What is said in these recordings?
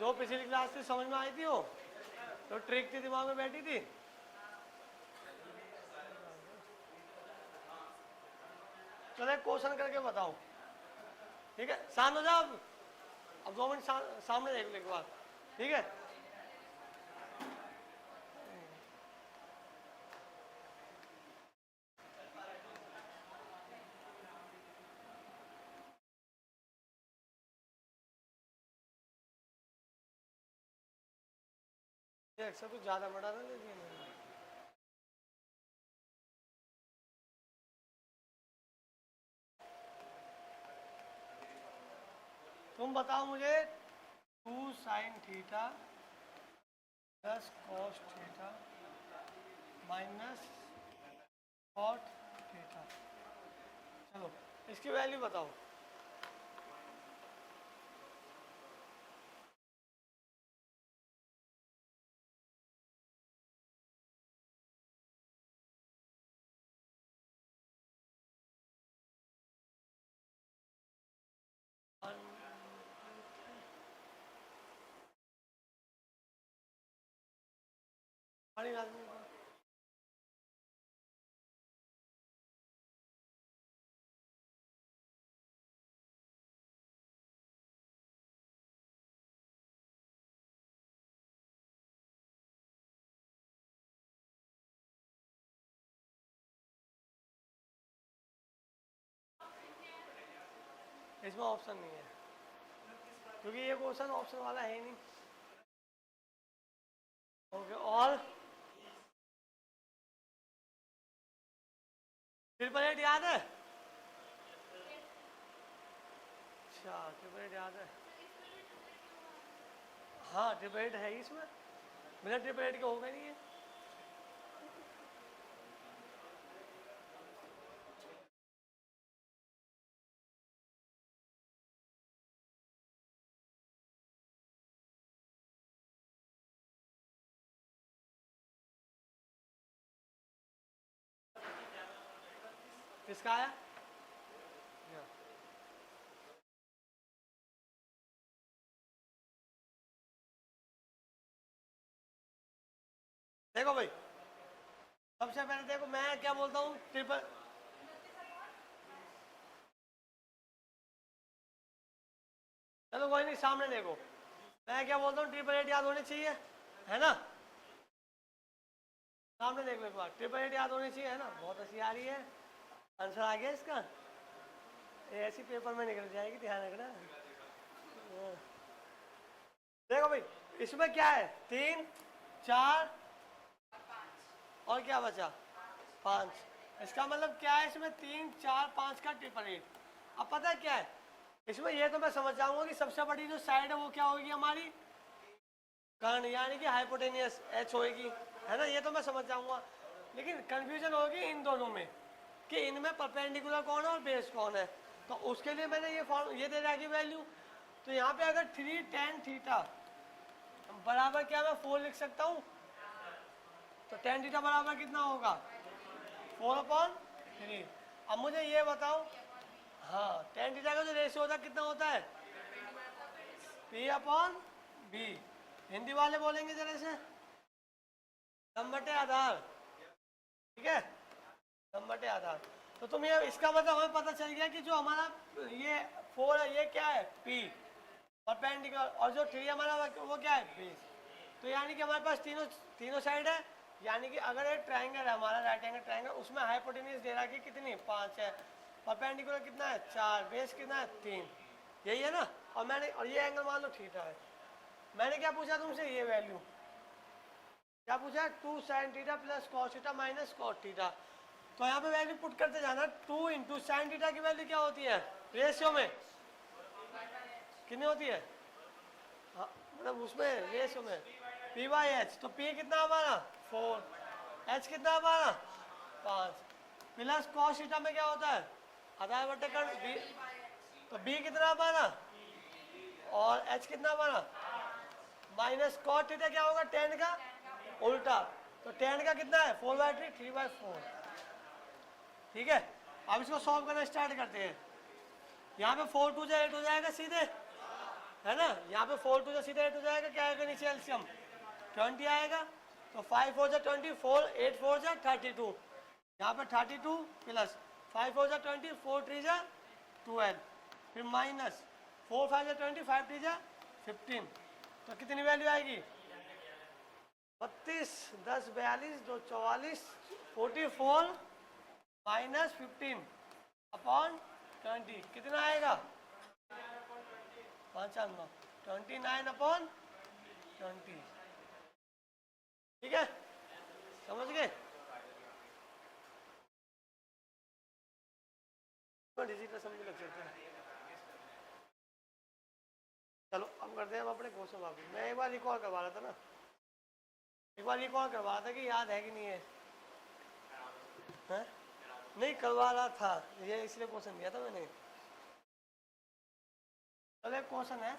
जो पिछली क्लास से समझ में आई थी वो तो ट्रिक थी, दिमाग में बैठी थी। चलो एक क्वेश्चन करके बताओ, ठीक है? शांत हो जाओ, अब 2 मिनट सामने देख लो एक बार, ठीक है? अक्सर कुछ ज्यादा बड़ा ना दे दिया मैंने। तुम बताओ मुझे 2 sin theta plus cos theta minus cot theta, चलो इसकी वैल्यू बताओ। पानी डाल दो। इसमें ऑप्शन नहीं है क्योंकि ये क्वेश्चन ऑप्शन वाला है ही नहीं। ओके, और ट्रिपल एट याद है? अच्छा, ट्रिपल एट याद है। हाँ ट्रिपल एट है ही इसमें, बिना ट्रिपल एट के होगा नहीं है। किसका आया? देखो भाई, सबसे पहले देखो मैं क्या बोलता हूँ, ट्रिपल चलो कोई नहीं, सामने देखो मैं क्या बोलता हूँ, ट्रिपल एट याद होनी चाहिए, है ना? सामने देख लो एक बार, ट्रिपल एट याद होनी चाहिए, है ना? बहुत अच्छी आ रही है, आंसर आ गया इसका। ऐसी पेपर में निकल जाएगी, ध्यान रखना। देखो भाई, इसमें क्या है, 3 4 और क्या बचा, 5। इसका मतलब क्या है, इसमें 3 4 5 का ट्रिपल एट। अब पता है क्या है इसमें, ये तो मैं समझ जाऊंगा कि सबसे बड़ी जो साइड है वो क्या होगी हमारी, कर्ण, यानी कि हाइपोटेनियस एच होएगी, है ना? ये तो मैं समझ जाऊंगा, लेकिन कंफ्यूजन होगी इन दोनों में कि इनमें परपेंडिकुलर कौन है और बेस कौन है। तो उसके लिए मैंने ये दे रखी वैल्यू। तो यहाँ पे अगर 3 tan थीटा बराबर क्या मैं 4 लिख सकता हूँ, तो tan थीटा बराबर कितना होगा, 4/3। अब मुझे ये बताओ, हाँ tan थीटा का जो रेशियो होता है कितना होता है, P/B। हिंदी वाले बोलेंगे जरा से, लंब बटे आधार, ठीक है, लंब बटे आधार। तो तुम ये, इसका मतलब हमें पता चल गया कि जो हमारा ये 4 है ये क्या है, P परपेंडिकुलर, और जो 3 हमारा वो क्या है, बेस। तो यानी कि हमारे पास तीनों साइड है, यानी कि अगर एक ट्रायंगल है हमारा, राइट एंगल ट्रायंगल, उसमें हाइपोटेन्यूज दे रहा है कि कितनी, 5 है, परपेंडिकुलर कितना है, 4, बेस कितना है, 3, यही है ना? और ये एंगल मान लो थीटा है। मैंने क्या पूछा तुमसे, ये वैल्यू क्या पूछा, 2 sin theta plus cos theta minus cot theta. तो यहाँ पे वैल्यू पुट करते जाना, 2 इंटू साइन थीटा की वैल्यू क्या होती है, रेशियो में कितनी होती है, हाँ मतलब उसमें रेशियो में P/H। तो P कितना हमारा 4, H कितना हमारा 5, प्लस cos थीटा में क्या होता है, आधार बटे कर्ण B। तो B कितना हमारा और H कितना हमारा, माइनस cot थीटा क्या होगा, tan का उल्टा। तो tan का कितना है, 4/3, 3/4। ठीक है, अब इसको सॉल्व करना स्टार्ट करते हैं। यहाँ पे 4 2 8 हो जाएगा सीधे, है ना। यहाँ पे 4 टू सीधा 8 हो जाएगा, क्या आएगा नीचे एलसीएम 20 आएगा। तो 5 4 जा 20, 4 8 4 जा 32, यहाँ पे 32 प्लस 5 4 जा 20, 4 3 जा 12, फिर माइनस 4 5 जा 20, 5 3 जा 15। तो कितनी वैल्यू आएगी 32, 10 42, 2 44, 44 माइनस 15 अपॉन 20 कितना आएगा 55, 29 अपॉन 20। ठीक है, समझ गए। डिजिटल समझ लग सकते हैं। चलो अब करते हैं हम अपने क्वेश्चन वापस। मैं एक बार रिकॉल करवा रहा था ना, एक बार रिकॉल करवा रहा था कि याद है कि नहीं है, है? नहीं करवा रहा था ये, इसलिए क्वेश्चन दिया था मैंने। चलो एक क्वेश्चन है,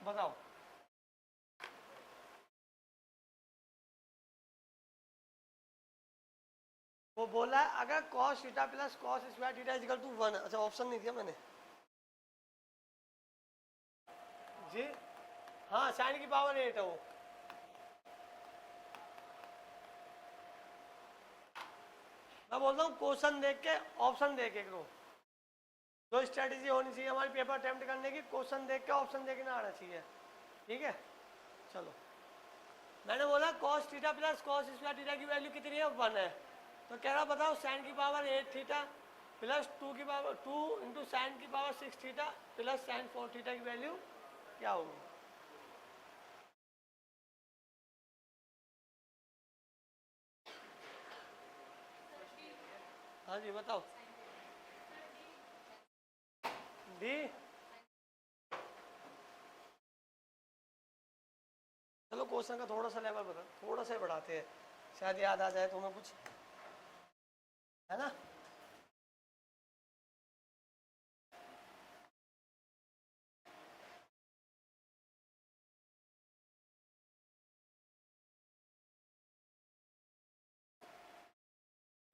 बताओ। वो बोला है अगर cos theta plus cos square theta equal to 1। अच्छा ऑप्शन नहीं दिया मैंने जी। हाँ साइन की पावर 8 है वो। मैं बोलता हूँ क्वेश्चन देख के ऑप्शन देख के करो। जो स्ट्रेटेजी होनी चाहिए हमारी पेपर अटेम्प्ट करने की, क्वेश्चन देख के ऑप्शन देख के ना आना चाहिए। ठीक है चलो, मैंने बोला cos theta plus cos square theta की वैल्यू कितनी है 1 है। तो कह रहा बताओ साइन की पावर 8 थीटा प्लस 2 की पावर 2 इंटू साइन की power 6 theta plus sign 4 theta की वैल्यू क्या होगी। हाँ जी बताओ। डी चलो क्वेश्चन का थोड़ा सा लेवल बता, थोड़ा सा बढ़ाते हैं, शायद याद आ जाए तुम्हें कुछ, है ना।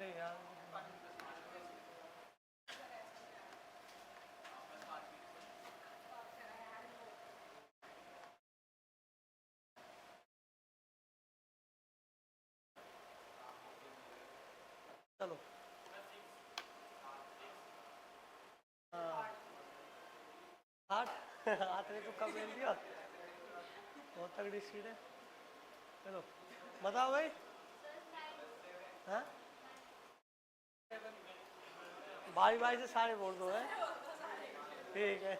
अरे यार चलो आठ हाथ ने तो कब ले लिया, बहुत तगड़ी स्पीड है। चलो बताओ भाई। हाँ बारी बारी से सारे बोल दो है, ठीक है।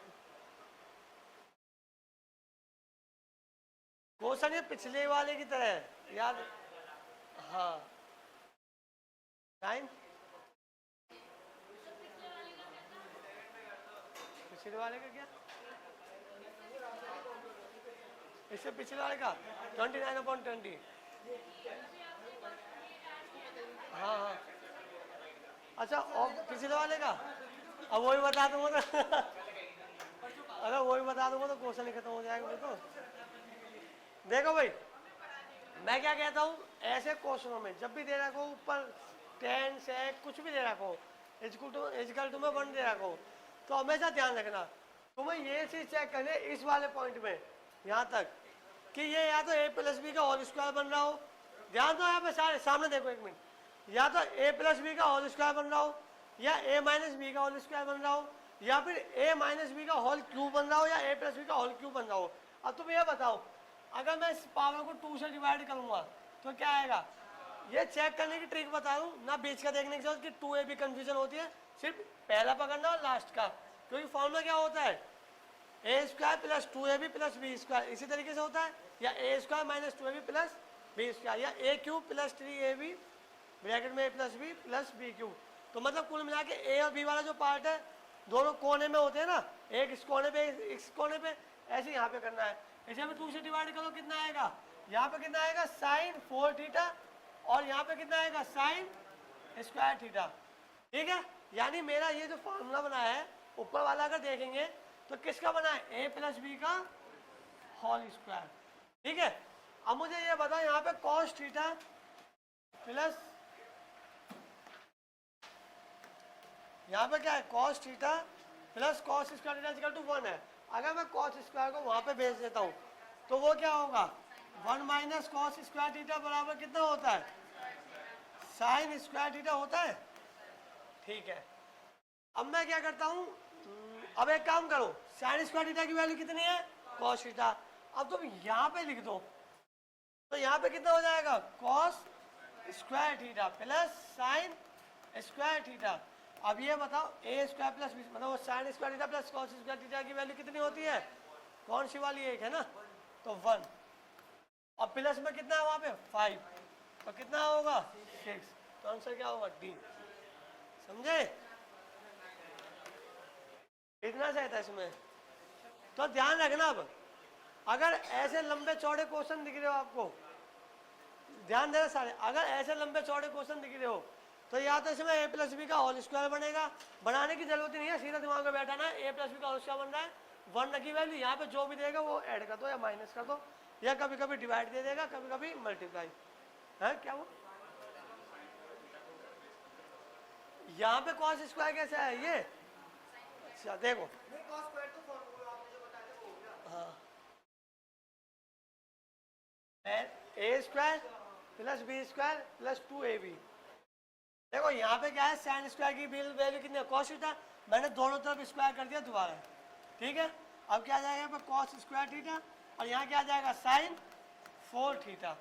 क्वेश्चन ये पिछले वाले की तरह है याद। हाँ टाइम पिछले वाले का क्या, इससे पिछले वाले का 29/20। हाँ हाँ अच्छा और पिछले वाले का अब वही बता दूंगा तो अगर वही बता दूंगा तो क्वेश्चन ही खत्म हो जाएगा। तो देखो भाई मैं क्या कहता हूँ, ऐसे क्वेश्चनों में जब भी दे रखो ऊपर 10 से कुछ भी दे रखो इक्वल टू में 1 दे रखो, तो हमेशा ध्यान रखना तुम्हें ये चीज चेक करने इस वाले पॉइंट में यहाँ तक कि ये या तो a प्लस बी का होल स्क्वायर बन रहा हो, ध्यान दो यहाँ पे सारे सामने देखो एक मिनट, या तो a प्लस बी का होल स्क्वायर बन रहा हो, या a माइनस बी का होल स्क्वायर बन रहा हो, या फिर a माइनस बी का होल क्यूब बन रहा हो, या a प्लस बी का होल क्यूब बन रहा हो। अब तुम ये बताओ अगर मैं इस पावर को 2 से डिवाइड करूंगा तो क्या आएगा। ये चेक करने की ट्रिक बता दूं ना, बीच का देखने की जरूरत कि 2a भी कंफ्यूजन होती है, सिर्फ पहला पकड़ना और लास्ट का, क्योंकि फॉर्मूला क्या होता है a square plus 2ab plus B square, इसी तरीके से होता है, या a square minus 2ab plus B square या A cube plus 3ab bracket में A plus B plus B cube. तो मतलब कुल मिला के ए और बी वाला जो पार्ट है दोनों कोने में होते हैं ना, एक इस कोने पे इस कोने पे, ऐसे यहाँ पे करना है। इसे में 2 से डिवाइड करो कितना आएगा, यहाँ पे कितना आएगा साइन 4 थीटा और यहाँ पे कितना आएगा साइन स्क्वायर थीटा। ठीक है, यानी मेरा ये जो फार्मूला बना है ऊपर वाला अगर देखेंगे तो किसका बना है, ए प्लस बी का होल स्क्वायर। ठीक है, अब मुझे ये बताओ यहाँ पे कॉस थीटा प्लस, यहाँ पे क्या है cos theta plus cos square theta equal to 1 है। अगर मैं कॉस स्क्वायर को वहां पे भेज देता हूँ तो वो क्या होगा 1 माइनस कॉस स्क्वायर थीटा बराबर कितना होता है, साइन स्क्वायर थीटा होता है। ठीक है, अब मैं क्या करता हूँ, अब एक काम करो, साइन स्क्वायर थीटा की वैल्यू कितनी है कॉस थीटा, अब तुम यहाँ पे लिख दो तो यहाँ पे कितना हो जाएगा cos square theta plus sign square theta. अब ये बताओ ए स्क्वायर प्लस बी मतलब वो sign square theta plus cos square theta की वैल्यू कितनी होती है, कौन सी वाली एक है ना, तो 1 और प्लस में कितना है वहाँ पे 5, तो कितना होगा 6, तो आंसर क्या होगा डी। समझे, इतना सही था इसमें। तो ध्यान रखना, अब अगर ऐसे लंबे चौड़े क्वेश्चन दिख रहे हो आपको, ध्यान देना सारे, अगर ऐसे लंबे चौड़े क्वेश्चन दिख रहे हो तो या तो इसमें ए प्लस बी का होल स्क्वायर बनेगा, बनाने की जरूरत ही नहीं है, सीधा दिमाग में बैठाना है, ए प्लस बी का होल स्क्वायर बन रहा है, 1 की वैल्यू यहाँ पे जो भी देगा वो ऐड कर दो या माइनस कर दो, या कभी कभी डिवाइड दे देगा, कभी कभी मल्टीप्लाई है। क्या वो यहाँ पे कॉस स्क्वायर कैसे है ये, अच्छा देखो, हाँ A square plus B square plus 2ab। देखो यहाँ पे क्या है साइन स्क्वायर की वैल्यू कितनी है कॉस थीटा, मैंने दोनों तरफ स्क्वायर कर दिया दोबारा। ठीक है, अब क्या आ जाएगा यहाँ पे कॉस स्क्वायर थीटा और यहाँ क्या आ जाएगा साइन 4 थीटा।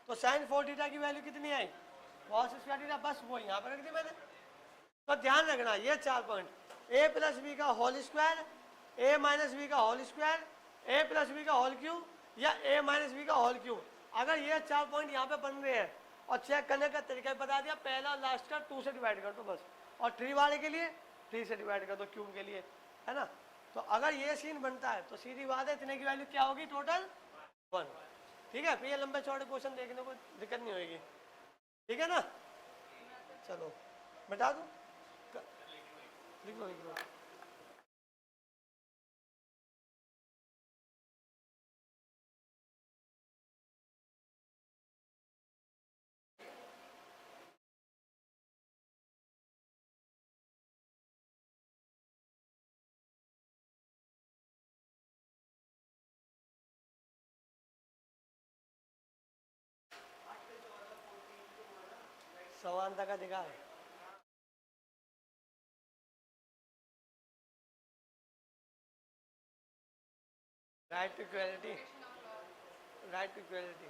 तो साइन 4 थीटा की वैल्यू कितनी आई कॉस स्क्वायर थीटा, बस वो यहाँ पे रख दी मैंने। तो ध्यान रखना ये 4 पॉइंट, ए प्लस बी का होल स्क्वायर, ए माइनस बी का होल स्क्वायर, ए प्लस बी का होल क्यूब या ए माइनस बी का होल क्यूब। अगर ये 4 पॉइंट यहाँ पे बन रहे हैं और चेक करने का तरीका बता दिया, पहला और लास्ट का 2 से डिवाइड कर दो बस, और 3 वाले के लिए 3 से डिवाइड कर दो क्यूब के लिए, है ना। तो अगर ये सीन बनता है तो सीधी बात है इतने की वैल्यू क्या होगी टोटल 1। ठीक है, फिर ये लंबे चौड़े क्वेश्चन देखने को दिक्कत नहीं होगी। ठीक है ना, चलो बता दो, लिख लो लिख लो। समानता का अधिकार, right to equality, right to equality.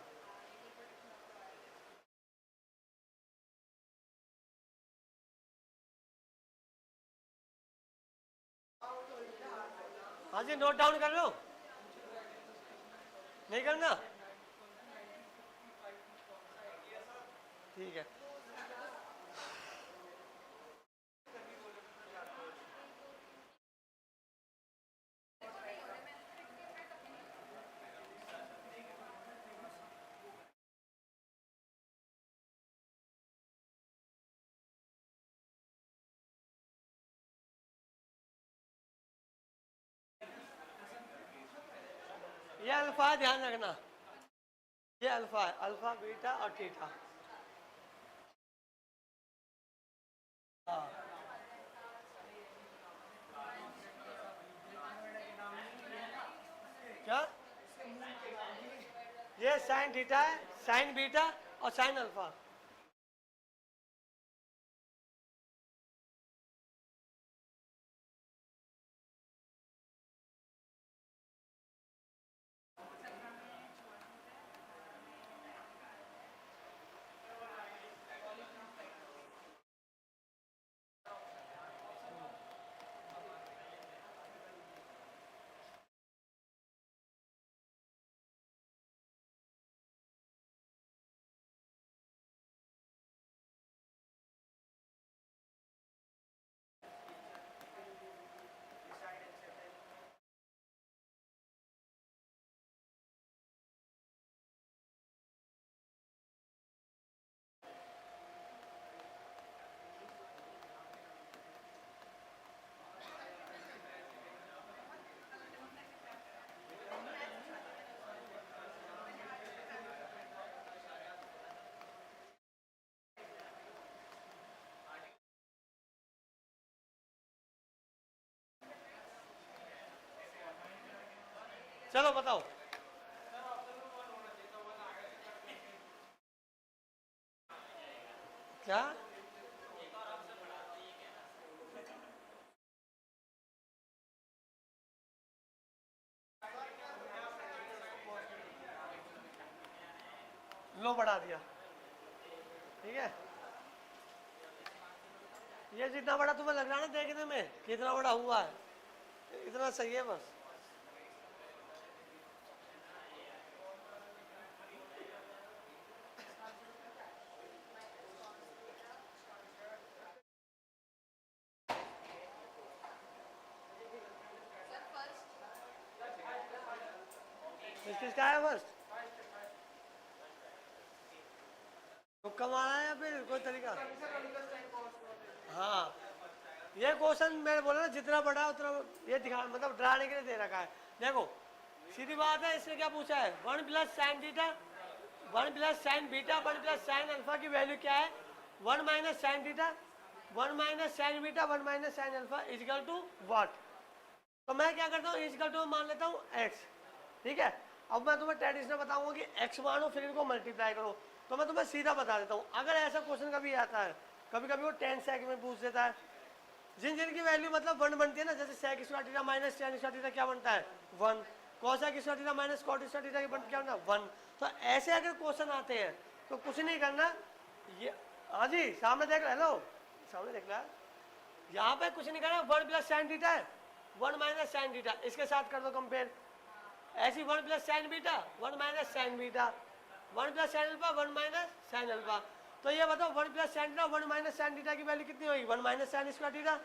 हाँ जी, नोट डाउन कर लो, नहीं करना, ठीक है। ये अल्फा ध्यान रखना, ये अल्फा है, अल्फा बीटा और थीटा। हाँ, क्या ये साइन थीटा है, साइन बीटा और साइन अल्फा। चलो बताओ। क्या? लो बढ़ा दिया, ठीक है। ये जितना बड़ा तुम्हें लग रहा है ना देखने में कितना बड़ा हुआ है, इतना सही है बस। किसका है फर्स्ट? तुक्का मारा है या फिर कोई तरीका? हाँ, ये क्वेश्चन मैंने बोला ना जितना बड़ा उतना ये दिखा, मतलब डराने के लिए दे रखा है। देखो सीधी बात है, इसने क्या पूछा है, 1 plus sine theta, 1 plus sine beta, 1 plus sine alpha की वैल्यू क्या है? 1 minus sine theta, 1 minus sine beta, 1 minus sine alpha is equal to what? तो मैं क्या करता हूँ, इजिकल टू मान लेता हूँ एक्स, ठीक है। अब मैं तुम्हें ट्रेडिशनल बताऊंगा कि एक्स मानो फिर इनको मल्टीप्लाई करो। तो मैं तुम्हें सीधा बता देता हूँ, अगर ऐसा क्वेश्चन कभी आता है, कभी कभी वो 10 सेकंड में पूछ देता है, जिन जिन की वैल्यू मतलब 1 बनती है ना, जैसे sec square theta minus tan square theta क्या बनता है 1, cosec square theta minus cot square theta क्या बनता है 1। तो ऐसे अगर क्वेश्चन आते हैं तो कुछ नहीं करना, ये हाँ जी सामने देख, हेलो सामने देख रहा है, यहाँ पे कुछ नहीं करना, 1 प्लस साइन थीटा है, 1 माइनस साइन थीटा, इसके साथ कर दो कंपेयर। ऐसी 1 plus sine beta, 1 minus sine beta, 1 plus sine alpha, 1 minus sine alpha. तो ये बताओ 1 plus sine theta, 1 minus sine theta की वैल्यू कितनी होगी? 1 माइनस साइन स्क्वायर थीटा,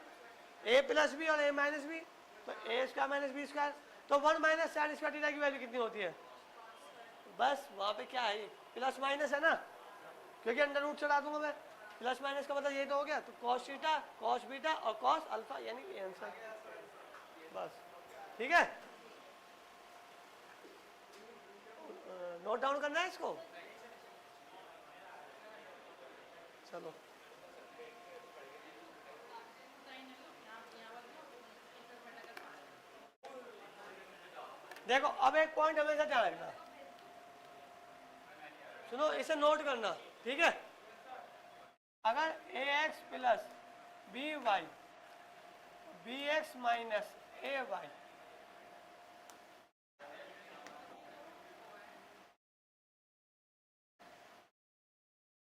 ए प्लस बी और ए माइनस बी, तो ए स्क्वायर माइनस बी स्क्वायर। तो 1 minus sign square theta की वैल्यू कितनी होती है? बस वहाँ पे क्या है, प्लस माइनस है ना, क्योंकि अंडर रूट चढ़ा दूंगा मैं, प्लस माइनस का मतलब ये तो हो गया। तो कॉस थीटा, कॉस बीटा और कॉस अल्फा, यानी आंसर। बस ठीक है, नोट डाउन करना है इसको। चलो देखो, अब एक पॉइंट हमेशा ध्यान रखना, सुनो इसे नोट करना, ठीक है। अगर A X plus B Y, B X minus A Y,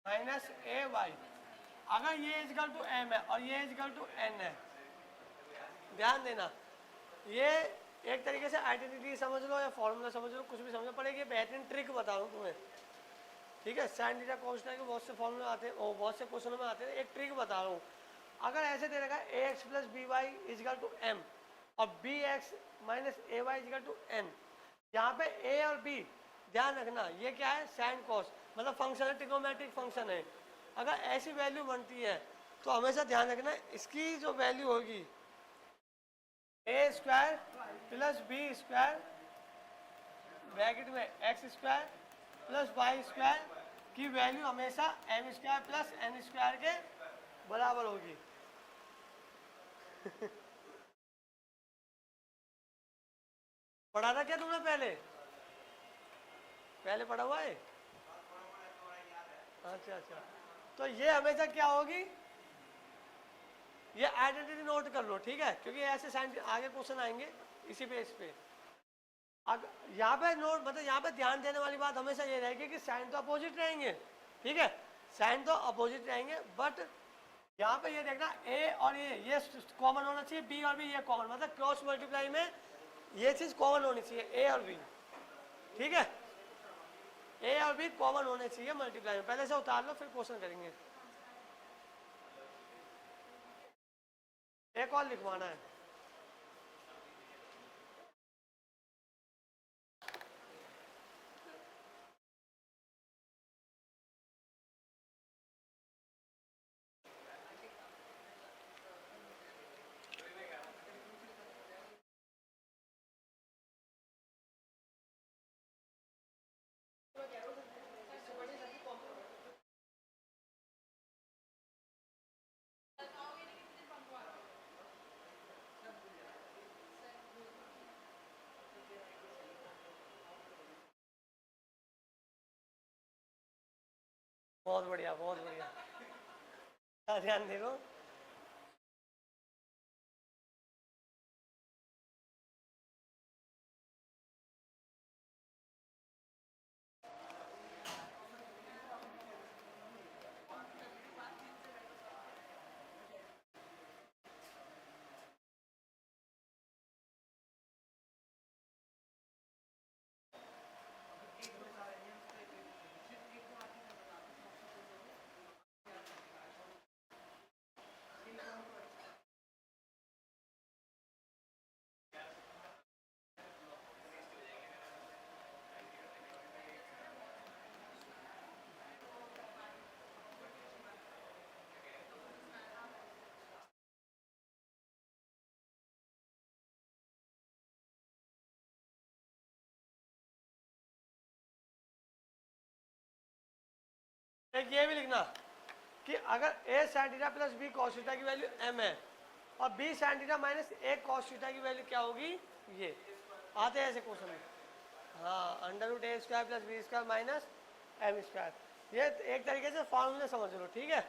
minus A Y, अगर ये इजकल टू एम है और ये इजकल टू एन है, ध्यान देना, ये एक तरीके से आइडेंटिटी समझ लो या फॉर्मूला समझ लो, कुछ भी समझ लो, पर एक बेहतरीन ट्रिक बता रहा हूँ तुम्हें, ठीक है। साइन थीटा कॉस थीटा के बहुत से फॉर्मूले आते हैं और बहुत से क्वेश्चनों में आते हैं, एक ट्रिक बता रहा हूँ। अगर ऐसे दे रखा है A X plus B Y equal to M और B X minus A Y equal to N, यहाँ पे ए और बी ध्यान रखना ये क्या है, साइन कॉस, मतलब फंक्शन है, ट्रिग्नोमेट्रिक फंक्शन है। अगर ऐसी वैल्यू बनती है तो हमेशा ध्यान रखना इसकी जो वैल्यू होगी A square plus B square bracket में X square plus Y square की वैल्यू हमेशा M square plus N square के बराबर होगी। पढ़ा था क्या तुमने पहले? पहले पढ़ा हुआ है? अच्छा अच्छा, तो ये हमेशा क्या होगी, ये आइडेंटिटी नोट कर लो, ठीक है, क्योंकि ऐसे साइन आगे क्वेश्चन आएंगे इसी बेस पे। यहाँ पे नोट मतलब यहाँ पे ध्यान देने वाली बात हमेशा ये रहेगी कि साइन तो अपोजिट रहेंगे, ठीक है, साइन तो अपोजिट रहेंगे, बट यहाँ पे ये देखना ए और ये कॉमन होना चाहिए, बी और बी ये कॉमन, मतलब क्रॉस मल्टीप्लाई में ये चीज कॉमन होनी चाहिए, ए और बी, ठीक है, ए और बी कॉमन होने चाहिए मल्टीप्लाई में। पहले से उतार लो फिर क्वेश्चन करेंगे। एक और लिखवाना है, बहुत बढ़िया, बहुत बढ़िया। ध्यान दे लो। एक ये भी लिखना कि अगर a sin theta plus b cos theta की वैल्यू m है और b sin theta minus a cos theta की वैल्यू क्या होगी, ये आते हैं ऐसे क्वेश्चन में। हाँ, under root A square plus B square minus M square, ये एक तरीके से फॉर्मूले समझ लो, ठीक है।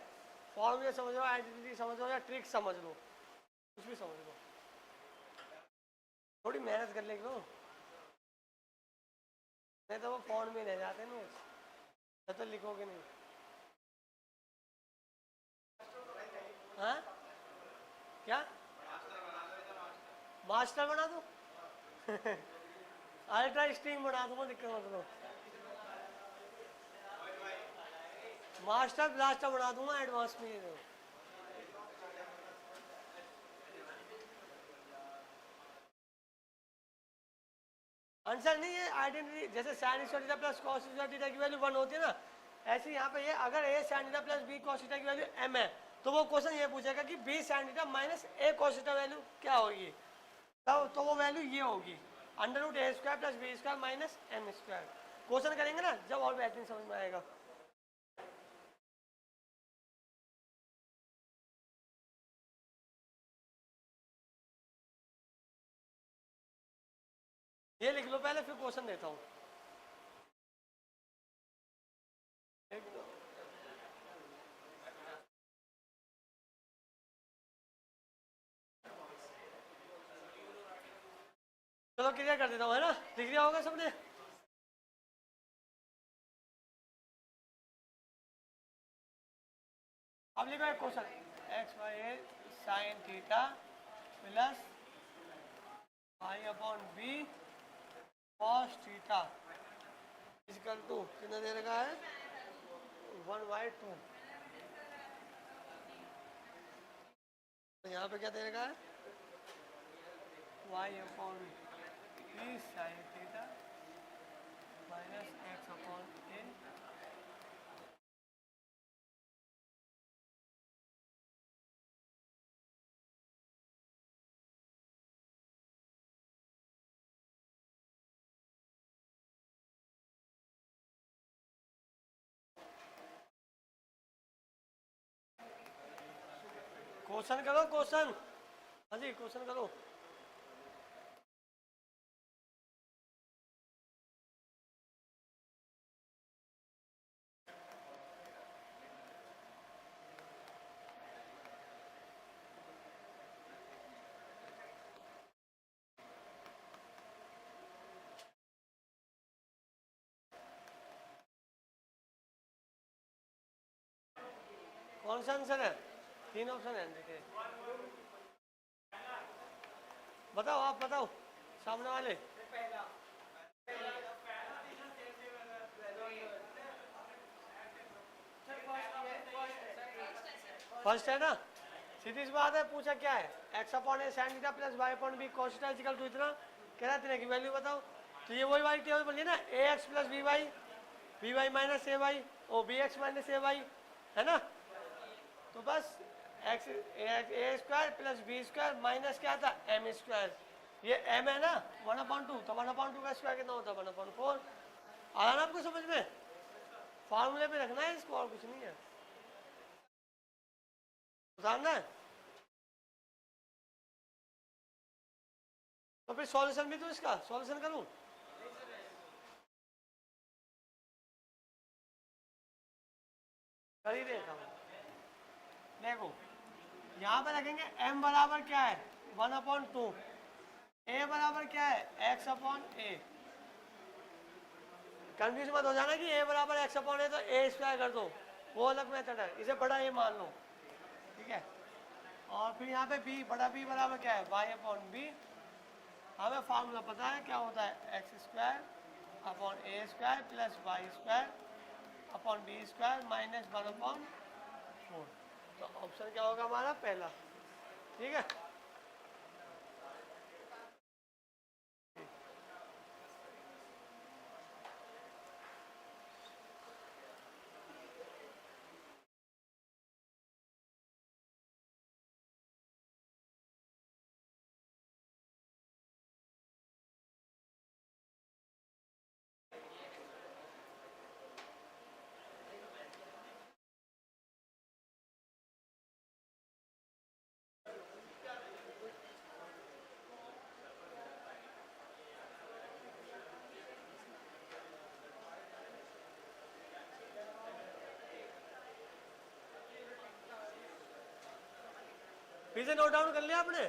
फॉर्मूले समझ लो, आइडेंटिटी समझ लो, या ट्रिक समझ लो, कुछ भी समझ लो, थोड़ी मेहनत कर लेगी लो, नहीं तो वो फोन में रह जाते हैं ना, तो लिखोगे नहीं। हाँ, क्या मास्टर बना दूँ? अल्ट्रा स्ट्रीम बना दूँगा, दिक्कत मत लो। मास्टर ब्लास्टर बना दूंगा एडवांस में। ये आंसर नहीं है, आइडेंटिटी जैसे sign square theta plus cos square theta की वैल्यू 1 होती है ना, ऐसे यहाँ पे ये अगर a sine theta plus b cos theta की वैल्यू m है, तो वो क्वेश्चन ये पूछेगा कि b sine theta minus a cos theta value क्या होगी, तब तो वो वैल्यू ये होगी under root A square plus B square minus M square. Question करेंगे ना जब और बेहतरीन समझ में आएगा। ये लिख लो पहले, फिर क्वेश्चन देता हूँ। चलो क्लियर कर देता हूँ, है ना, लिख लिया होगा सबने। अब लिखो एक question, x y a sine theta plus y upon b cos theta equal to कितना दे रखा है, 1/2। तो यहाँ पे क्या दे रखा है, Y upon B sine theta minus X upon A. Question करो क्वेश्चन, हाँ जी क्वेश्चन करो। कौन सा आंसर है, 3 ऑप्शन है, देखिए बताओ, आप बताओ सामने वाले। फर्स्ट है ना, सीधी सी बात है, पूछा क्या है, x upon a sine theta plus y upon b cos theta equal to इतना, कह रहा है कि वैल्यू बताओ। तो ये वही वाली टेबल बनी ना, A X plus B Y minus A Y, ओ B X minus A Y, है ना। तो बस X A square plus B square minus क्या था, एम स्क्वायर। ये एम है ना 1/2, तो 1/2 का स्क्वायर कितना होता है, 1/4। आया ना आपको समझ में, फॉर्मूले पे रखना है इसको, और कुछ नहीं है, उतारना है। तो फिर सॉल्यूशन भी तो इसका सॉल्यूशन करूं, कर ही देता हूँ। देखो यहाँ पे रखेंगे m बराबर क्या है 1/2, a बराबर क्या है x/a। कंफ्यूज मत हो जाना कि a बराबर x/a तो a स्क्वायर कर दो, वो अलग मेथड है, इसे बड़ा a मान लो, ठीक है। और फिर यहाँ पे b, बड़ा B बराबर क्या है y/b। हमें फार्मूला पता है क्या होता है x² / a² plus y² / b² minus 1/4। तो ऑप्शन क्या होगा हमारा पहला, ठीक है। फिर से नोट डाउन कर लिया आपने?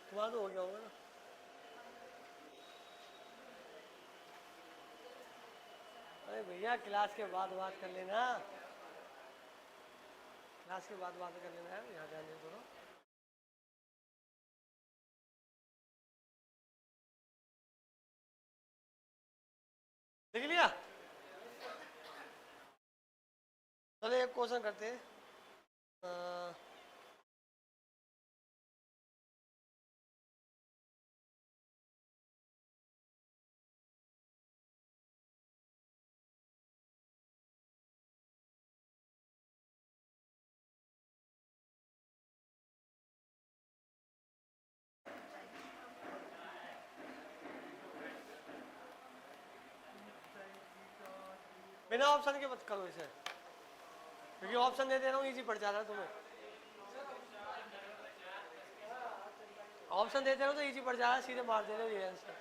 तुम्हारा तो हो गया होगा ना। अरे भैया क्लास के बाद बात कर लेना, क्लास के बाद बात कर लेना है, यहाँ ध्यान दे करो। लिख लिया? चलो एक क्वेश्चन करते हैं। बिना ऑप्शन के मत करो इसे, क्योंकि ऑप्शन दे दे रहा हूँ इजी पड़ जा रहा है तुम्हें। ऑप्शन देते रहो तो इजी पड़ जा रहा है, सीधे मार दे रहे हो ये आंसर।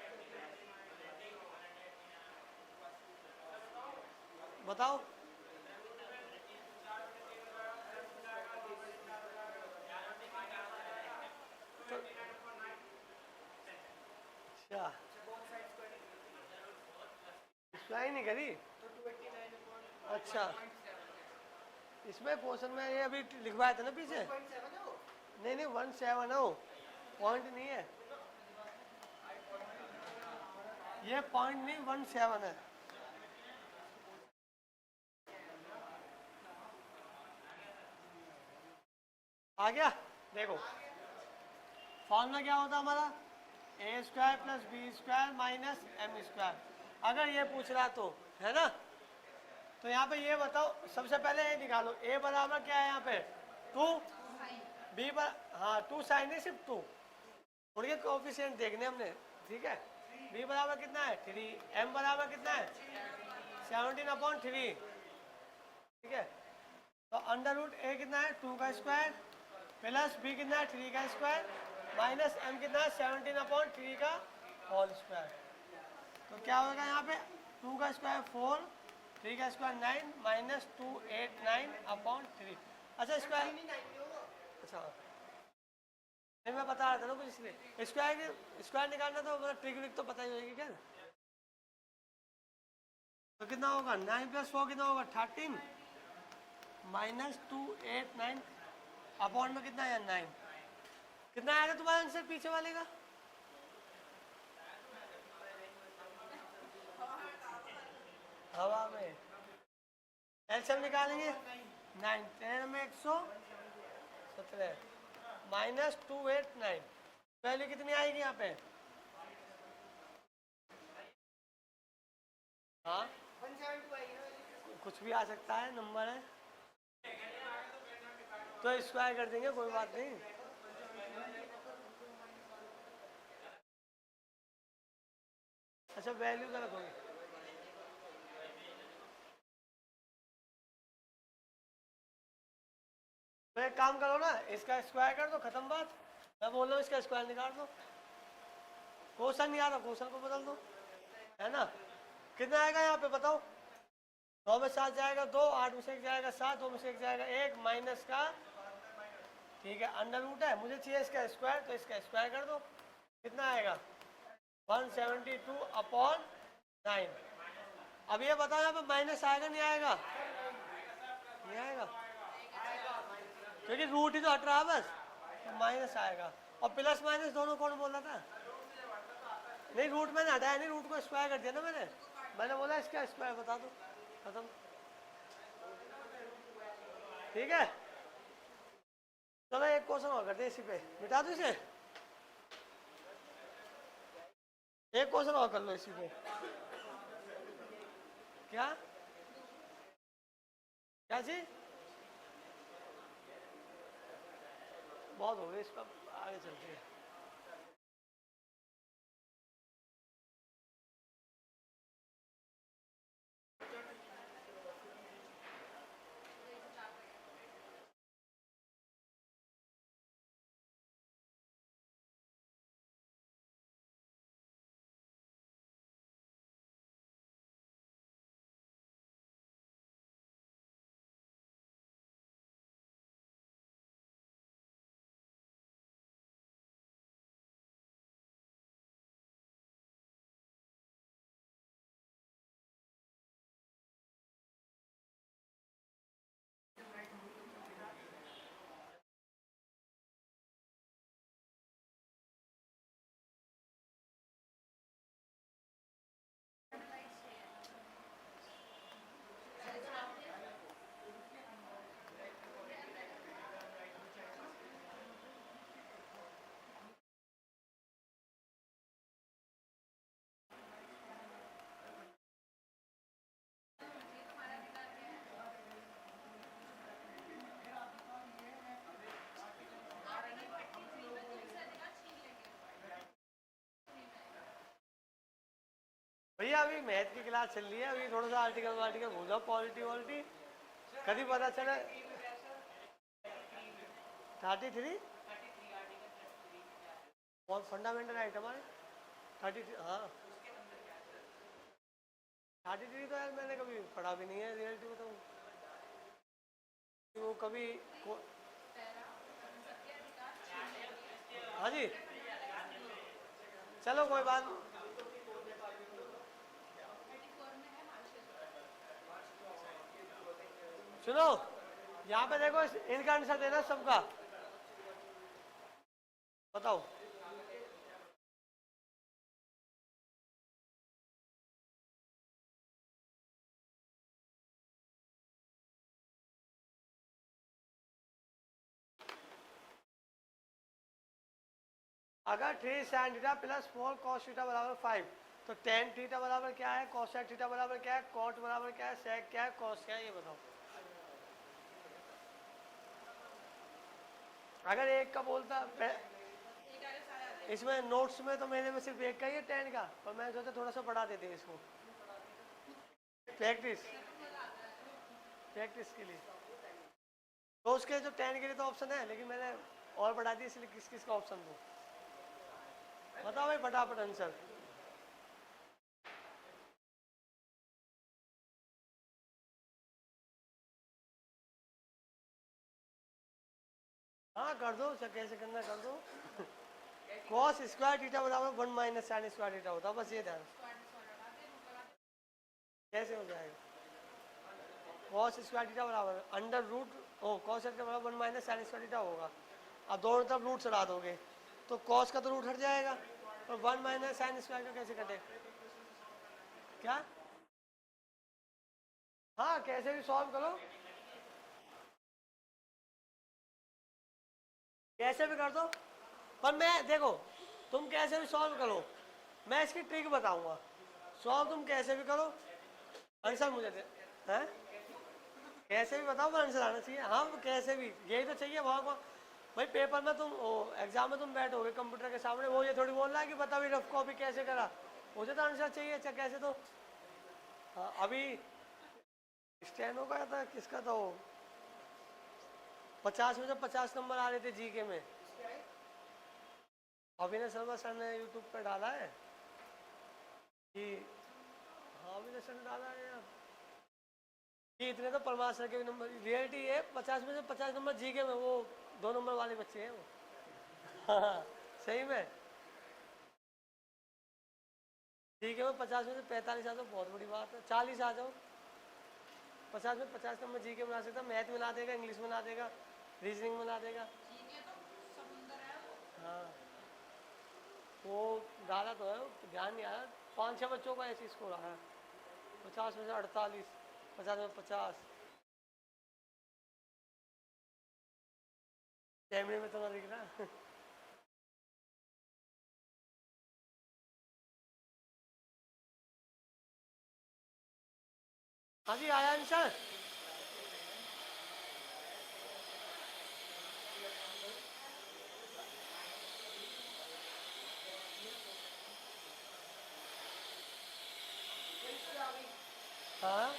बताओ। अच्छा स्क्वायर नहीं करी? अच्छा इसमें क्वेश्चन में ये अभी लिखवाया था ना पीछे। नहीं नहीं 1/7 हो, पॉइंट नहीं है ये, पॉइंट नहीं 1/7 है। आ गया? देखो फॉर्मूला क्या होता है हमारा a² + b² माइनस m²। अगर ये पूछ रहा तो है ना, तो यहाँ पे ये बताओ, सबसे पहले ये निकालो a बराबर क्या है यहाँ पे 2, b हाँ 2 साइन है, सिर्फ 2, उनके कोएफिशिएंट देखने हमने, ठीक है। b बराबर कितना है 3, m बराबर कितना है 17/3, ठीक है। तो √a कितना है 2² प्लस b कितना है 3² माइनस m कितना है 17/3 का होल स्क्वायर। तो क्या होगा यहाँ पे 2² 4, 3² 9 माइनस 289/3। अच्छा स्क्वायर, अच्छा नहीं मैं बता रहा था ना कुछ, इसलिए स्क्वायर निकालना तो मतलब ट्रिक तो पता ही होगी क्या। तो कितना होगा 9 + 4 कितना होगा 13 माइनस 289 अपॉन में कितना है 9। कितना आएगा तुम्हारा आंसर पीछे वाले का? हवा में एलसीएम निकालेंगे 9 13 में 117 माइनस 289, वैल्यू कितनी आएगी यहाँ पे? हाँ कुछ भी आ सकता है, नंबर है तो स्क्वायर कर देंगे, कोई बात नहीं। अच्छा वैल्यू गलत होगी, तो एक काम करो ना, इसका स्क्वायर कर दो, खत्म बात। मैं बोल रहा हूँ इसका स्क्वायर निकाल दो, क्वेश्चन नहीं आ रहा क्वेश्चन को बदल दो, है ना। कितना आएगा यहाँ पे बताओ 9 में 7 जाएगा 2, 8 में से 1 जाएगा 7, 2 में से 1 जाएगा 1, माइनस का, ठीक है, अंडर रूट है, मुझे चाहिए इसका स्क्वायर, तो इसका स्क्वायर कर दो, कितना आएगा 172 अपॉन 9। अब ये बताओ यहाँ पे माइनस आएगा नहीं आएगा? नहीं आएगा, क्योंकि रूट ही तो हट रहा है बस, तो माइनस आएगा। और प्लस माइनस दोनों कौन बोल रहा था? नहीं, रूट मैंने हटाया नहीं, रूट को स्क्वायर कर दिया ना मैंने बोला इसका स्क्वायर बता दो, खत्म। ठीक है, चलो एक क्वेश्चन और करते हैं इसी पे, मिटा दो इसे, एक क्वेश्चन और कर लो इसी पे। क्या क्या चीज? बहुत हो गई, इसका आगे चलते हैं। भैया अभी मैथ की क्लास चल रही है, अभी थोड़ा सा आर्टिकल वार्टिकल भूल जाओ, पॉलिटी वॉलिटी कभी पता चले। 33 बहुत फंडामेंटल आइटम है। 33, हाँ 33 तो यार मैंने कभी पढ़ा भी नहीं है, रियलिटी बताऊँ वो कभी हाँ जी, चलो कोई बात। सुनो, यहाँ पे देखो इनका आंसर देना सबका, बताओ। अगर 3 sin theta plus 4 cos theta बराबर 5, तो tan थीटा बराबर क्या है, cosec थीटा बराबर क्या है, cot बराबर क्या है, sec क्या है, cos क्या है, ये बताओ। अगर एक का बोलता इसमें नोट्स में तो मेरे में सिर्फ एक का ही है tan का, और मैं सोचा थोड़ा सा बढ़ा देते इसको प्रैक्टिस प्रैक्टिस के लिए। तो उसके जो tan के लिए तो ऑप्शन है, लेकिन मैंने और बढ़ा दिया, इसलिए किस किस का ऑप्शन दो, बताओ भाई फटाफट आंसर। हाँ कर दो, कैसे करना कर दो। cos स्क्वायर थीटा बराबर 1 माइनस साइन स्क्वायर थीटा होता है, बस ये ध्यान। कैसे हो जाएगा? cos स्क्वायर थीटा बराबर अंडर रूट ओ cos का बराबर 1 माइनस साइन स्क्वायर थीटा होगा। अब दोनों तरफ रूट चढ़ा दोगे तो cos का तो रूट हट जाएगा, और 1 माइनस साइन स्क्वायर का कैसे कटेगा? क्या? हाँ कैसे भी सॉल्व करो, कैसे भी कर दो, पर मैं देखो तुम कैसे भी सॉल्व करो, मैं इसकी ट्रिक बताऊंगा। सॉल्व तुम कैसे भी करो, आंसर मुझे दे हैं, कैसे भी बताओ पर आंसर आना चाहिए। हाँ कैसे भी, यही तो चाहिए वहाँ को भाई। पेपर में तुम एग्जाम में तुम बैठोगे कंप्यूटर के सामने, वो ये थोड़ी बोल रहा है कि बता भी रफ कॉपी कैसे करा, मुझे तो आंसर चाहिए। अच्छा कैसे तो, हाँ अभी स्टेनो का था, किसका था वो, 50 में जब 50 नंबर आ रहे थे जीके में, अभिनय शर्मा सर ने यूट्यूब पर डाला है कि, हाँ अभिनय सर ने डाला है यार, ये इतने तो परमार सर के नंबर, रियलिटी है 50 में से 50 नंबर जीके में, वो 2 नंबर वाले बच्चे हैं वो। हाँ सही में, जीके में 50 में से 45 आ जाओ बहुत बड़ी बात है, 40 आ जाओ, 50 में 50 नंबर जीके में ला सकता, मैथ में ला देगा, इंग्लिश में ला देगा, रीजनिंग में ला देगा। हाँ वो डाला तो है, ध्यान नहीं आया, 5-6 बच्चों का ऐसे स्कोर आया, 50 में से 48, 50 में 50। कैमरे में तो ना दिख रहा। हाँ जी आया आंसर। हाँ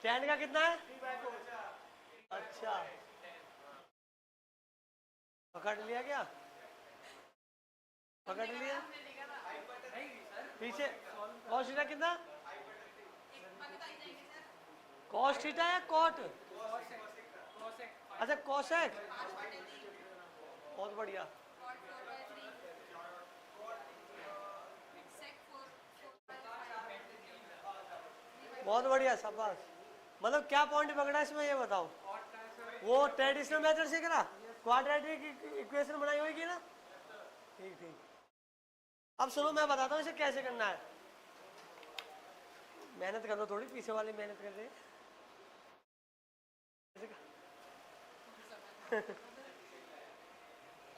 10 का कितना है? अच्छा पकड़ लिया क्या? पकड़ लिया पीछे। कॉस थीटा कितना? कॉस थीटा है कॉट? अच्छा कोसेक, बहुत बढ़िया। बहुत बढ़िया शाबाश। मतलब क्या पॉइंट पकड़ा इसमें ये बताओ? वो ट्रेडिशनल मेथड से करा, क्वाड्रेटिक इक्वेशन बनाई होगी ना? ठीक ठीक। अब सुनो मैं बताता हूँ इसे कैसे करना है। मेहनत कर लो थोड़ी, पीछे वाले मेहनत कर रहे हैं।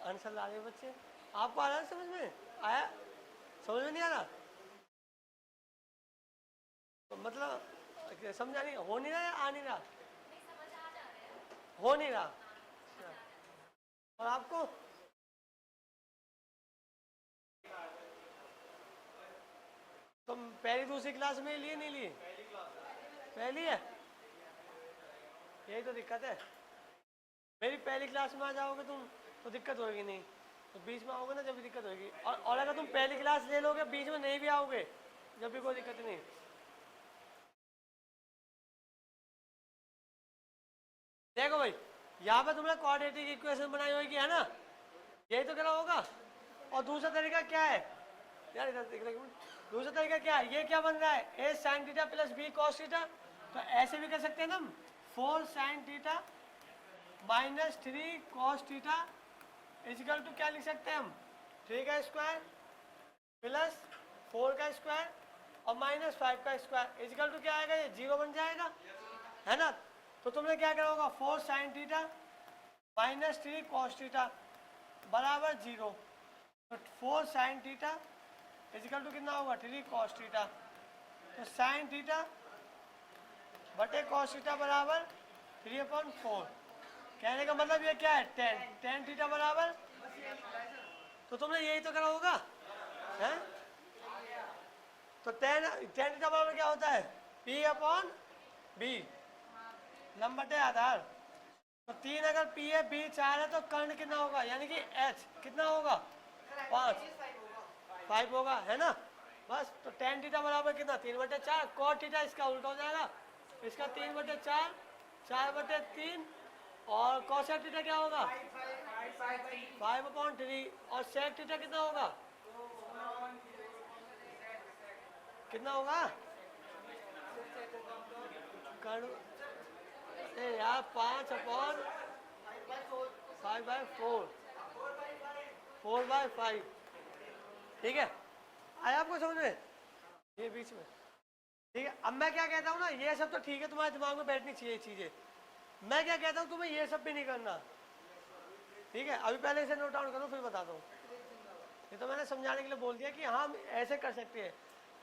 आंसर ला रहे बच्चे। आपको आ रहा है समझ में? आया? समझ में नहीं आ रहा तो मतलब समझा नहीं, हो नहीं रहा या आ नहीं रहा? हो नहीं रहा। अच्छा। और आपको? तुम पहली दूसरी क्लास में लिए नहीं लिए? पहली है, यही तो दिक्कत है। मेरी पहली क्लास में आ जाओगे तुम तो दिक्कत होगी नहीं, तो बीच में आओगे ना जब भी दिक्कत होगी। और अगर तुम पहली क्लास ले लोगे बीच में नहीं भी आओगे जब भी कोई दिक्कत नहीं। देखो भाई, यहाँ पे तुमने क्वाड्रेटिक इक्वेशन बनाई होगी है ना, यही तो करा होगा। और दूसरा तरीका क्या है यार, इधर देख लो एक मिनट। दूसरा तरीका क्या है, ये क्या बन रहा है, A sine theta plus B cos theta. तो ऐसे भी कर सकते हैं ना हम, 4 sine theta minus 3 cos theta equal to क्या लिख सकते हैं हम, 3 का स्क्वायर प्लस 4 का स्क्वायर और माइनस 5 का स्क्वायर इजिकल टू क्या आएगा, ये 0 बन जाएगा है ना। तो तुमने क्या करा होगा, 4 sine theta minus 3 cos theta बराबर 0। तो 4 साइन थीटा इजिकल टू कितना होगा, 3 कॉस थीटा। तो साइन थीटा बटे कॉस थीटा बराबर 3/4। कहने का मतलब ये क्या है, 10 थीटा बराबर। तो तुमने यही तो करा होगा है? तो 10 थीटा बराबर क्या होता है, P/B लंब बटे आधार। तो 3 अगर P है, B 4 है तो कर्ण कितना होगा, यानी कि H कितना होगा, 5 होगा है ना। बस तो tan थीटा बराबर कितना, 3/4। cot थीटा इसका उल्टा हो जाएगा, इसका 3/4, 4/3। और cosec थीटा क्या होगा, 5/3। और sec थीटा कितना होगा, कितना होगा कर्ण, अरे यार 5/5/4, 4/5। ठीक है, आया आपको समझ में, ये बीच में। ठीक है, अब मैं क्या कहता हूँ ना, ये सब तो ठीक है तुम्हारे दिमाग में बैठनी चाहिए चीजें। मैं क्या कहता हूँ तुम्हें ये सब भी नहीं करना। ठीक है, अभी पहले इसे नोट डाउन करो फिर बताता हूँ। ये तो मैंने समझाने के लिए बोल दिया कि हाँ हम ऐसे कर सकते हैं,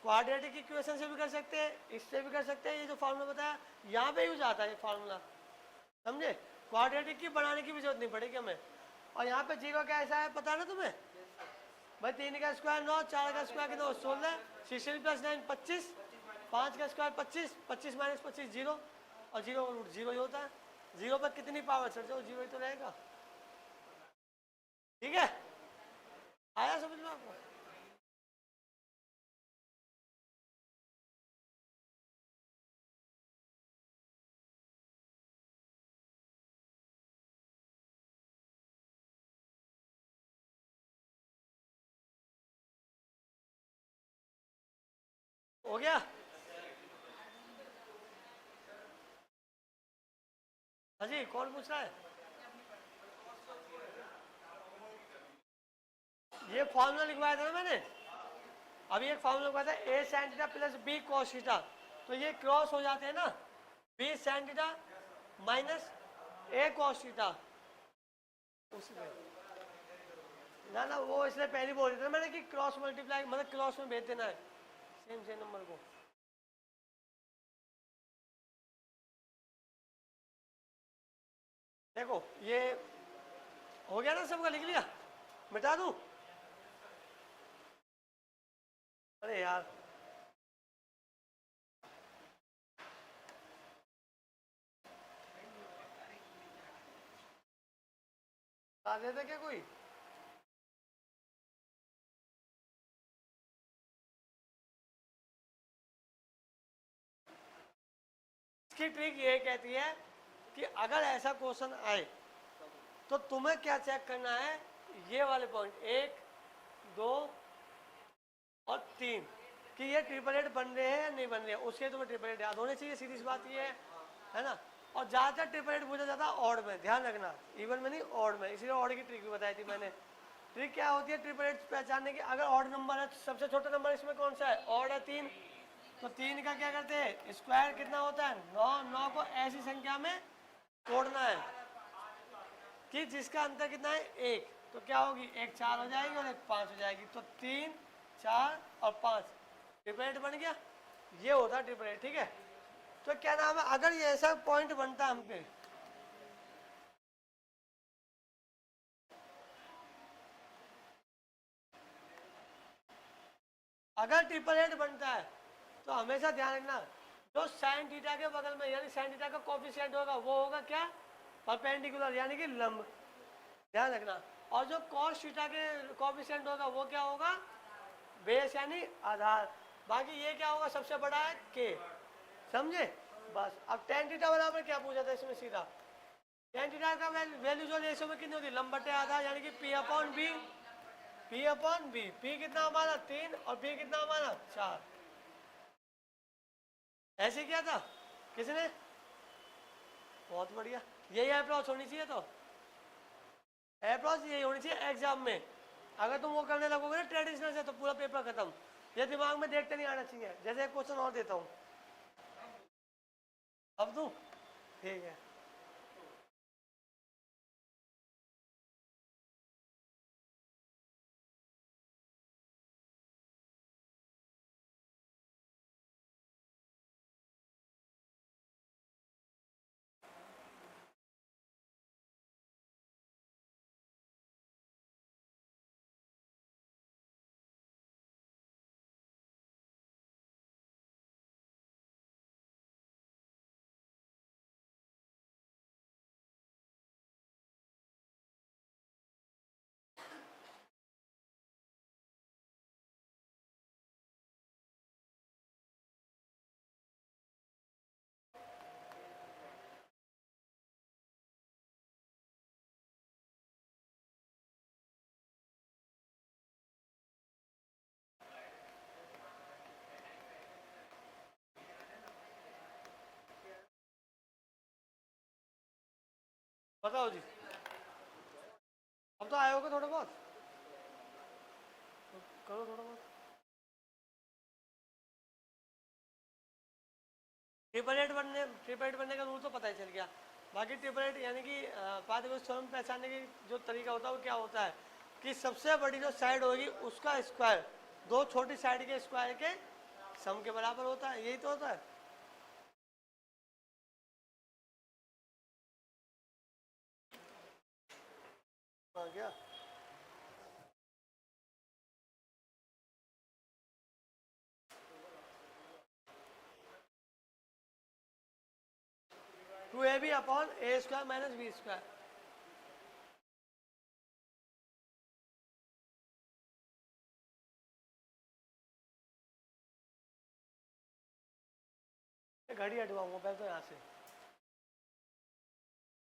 क्वाड्रेटिक इक्वेशन से भी कर सकते हैं, इससे भी कर सकते हैं। ये जो फार्मूला बताया यहाँ पे यूज आता है ये फार्मूला, समझे। क्वाड्रेटिक की बनाने की भी जरूरत नहीं पड़ेगी हमें। और यहाँ पे जीरो कैसा है पता है ना तुम्हें भाई, 3 का स्क्वायर 9, 4 का स्क्वायर कितना 16, 16 + 9 25, 5 का स्क्वायर 25, 25 - 25 0, और 0 रूट 0 ही होता है। 0 पर कितनी पावर चढ़ जाओ 0 ही तो रहेगा। ठीक है, आया समझ में आपको? हो गया? हाँ जी, कौन पूछ रहा है? ये फॉर्मूला लिखवाया था ना मैंने, अभी एक फॉर्मूला लिखवाया था, A sine theta plus B cos theta, तो ये क्रॉस हो जाते हैं ना, B sine theta minus A cos theta, उसमें ना ना वो इसलिए पहले बोल रहे थे मैंने कि क्रॉस मल्टीप्लाई मतलब क्रॉस में भेज देना है सेम सेम नंबर को। देखो ये हो गया ना, सबका लिख लिया, मिटा दूं? अरे यार बता देते क्या कोई? इसकी ट्रिक ये कहती है कि अगर ऐसा क्वेश्चन आए तो तुम्हें क्या चेक करना है, ये वाले पॉइंट 1 2 और 3 कि ये ट्रिपल एट बन रहे हैं या नहीं बन रहे हैं, उसके तुम्हें ट्रिपल एट याद होने चाहिए, सीधी सी बात ये है ना। और ज़्यादातर ट्रिपल एट पूछा जाता है ऑड में, ध्यान रखना, इवन में नहीं ऑड में, इसीलिए ऑड की ट्रिक भी बताई थी मैंने। ट्रिक क्या होती है ट्रिपल एट पहचानने की, अगर ऑड नंबर है तो सबसे छोटा नंबर इसमें कौन सा है, ऑड है 3, तो 3 का क्या करते हैं स्क्वायर कितना होता है 9, 9 को ऐसी संख्या में तोड़ना है कि जिसका अंतर कितना है 1, तो क्या होगी, एक 4 हो जाएगी और एक 5 हो जाएगी, तो 3 4 और 5 ट्रिपल एट बन गया, ये होता है ट्रिपल एट, ठीक है। तो क्या नाम है, अगर ये ऐसा पॉइंट बनता है हम पे, अगर ट्रिपल एट बनता है तो हमेशा ध्यान रखना, जो साइन थीटा के बगल में यानी साइन थीटा का कोफिशिएंट होगा वो होगा क्या, परपेंडिकुलर यानी कि लंब, ध्यान रखना। और जो कॉस थीटा के कोफिशिएंट होगा वो क्या होगा, बेस यानी आधार। बाकी ये क्या होगा, सबसे बड़ा है के, समझे। बस अब टेन थीटा बराबर क्या पूछा था इसमें सीधा, टेन थीटा का वैल्यू जो रेशियो में कितनी होती है, लंब बटे आधार यानी कि p upon b, p upon b, p कितना हमारा 3 और बी कितना हमारा 4, ऐसे किया था किसने, बहुत बढ़िया, यही अप्रोच होनी चाहिए, तो अप्रोच यही होनी चाहिए एग्जाम में। अगर तुम वो करने लगोगे ना ट्रेडिशनल से तो पूरा पेपर खत्म, ये दिमाग में देखते नहीं आना चाहिए। जैसे एक क्वेश्चन और देता हूँ, अब दूँ, ठीक है। बताओ जी, अब तो आए होगे थोड़ा बहुत, तो करो थोड़ा बहुत। ट्रिपल एट बनने का रूल तो पता ही चल गया। बाकी ट्रिपल एट यानी कि पाठ्यपुस्तक पहचानने की जो तरीका होता है वो क्या होता है कि सबसे बड़ी जो साइड होगी उसका स्क्वायर दो छोटी साइड के स्क्वायर के सम के बराबर होता है, यही तो होता है। हाँ क्या, two a b upon a square minus b square, घड़ी हटवाऊँ मोबाइल तो यहाँ से,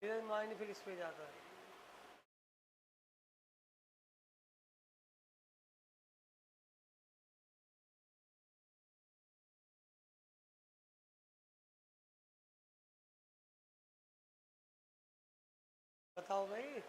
फिर माइंड फिर इस पे जाता है। बताओ भाई।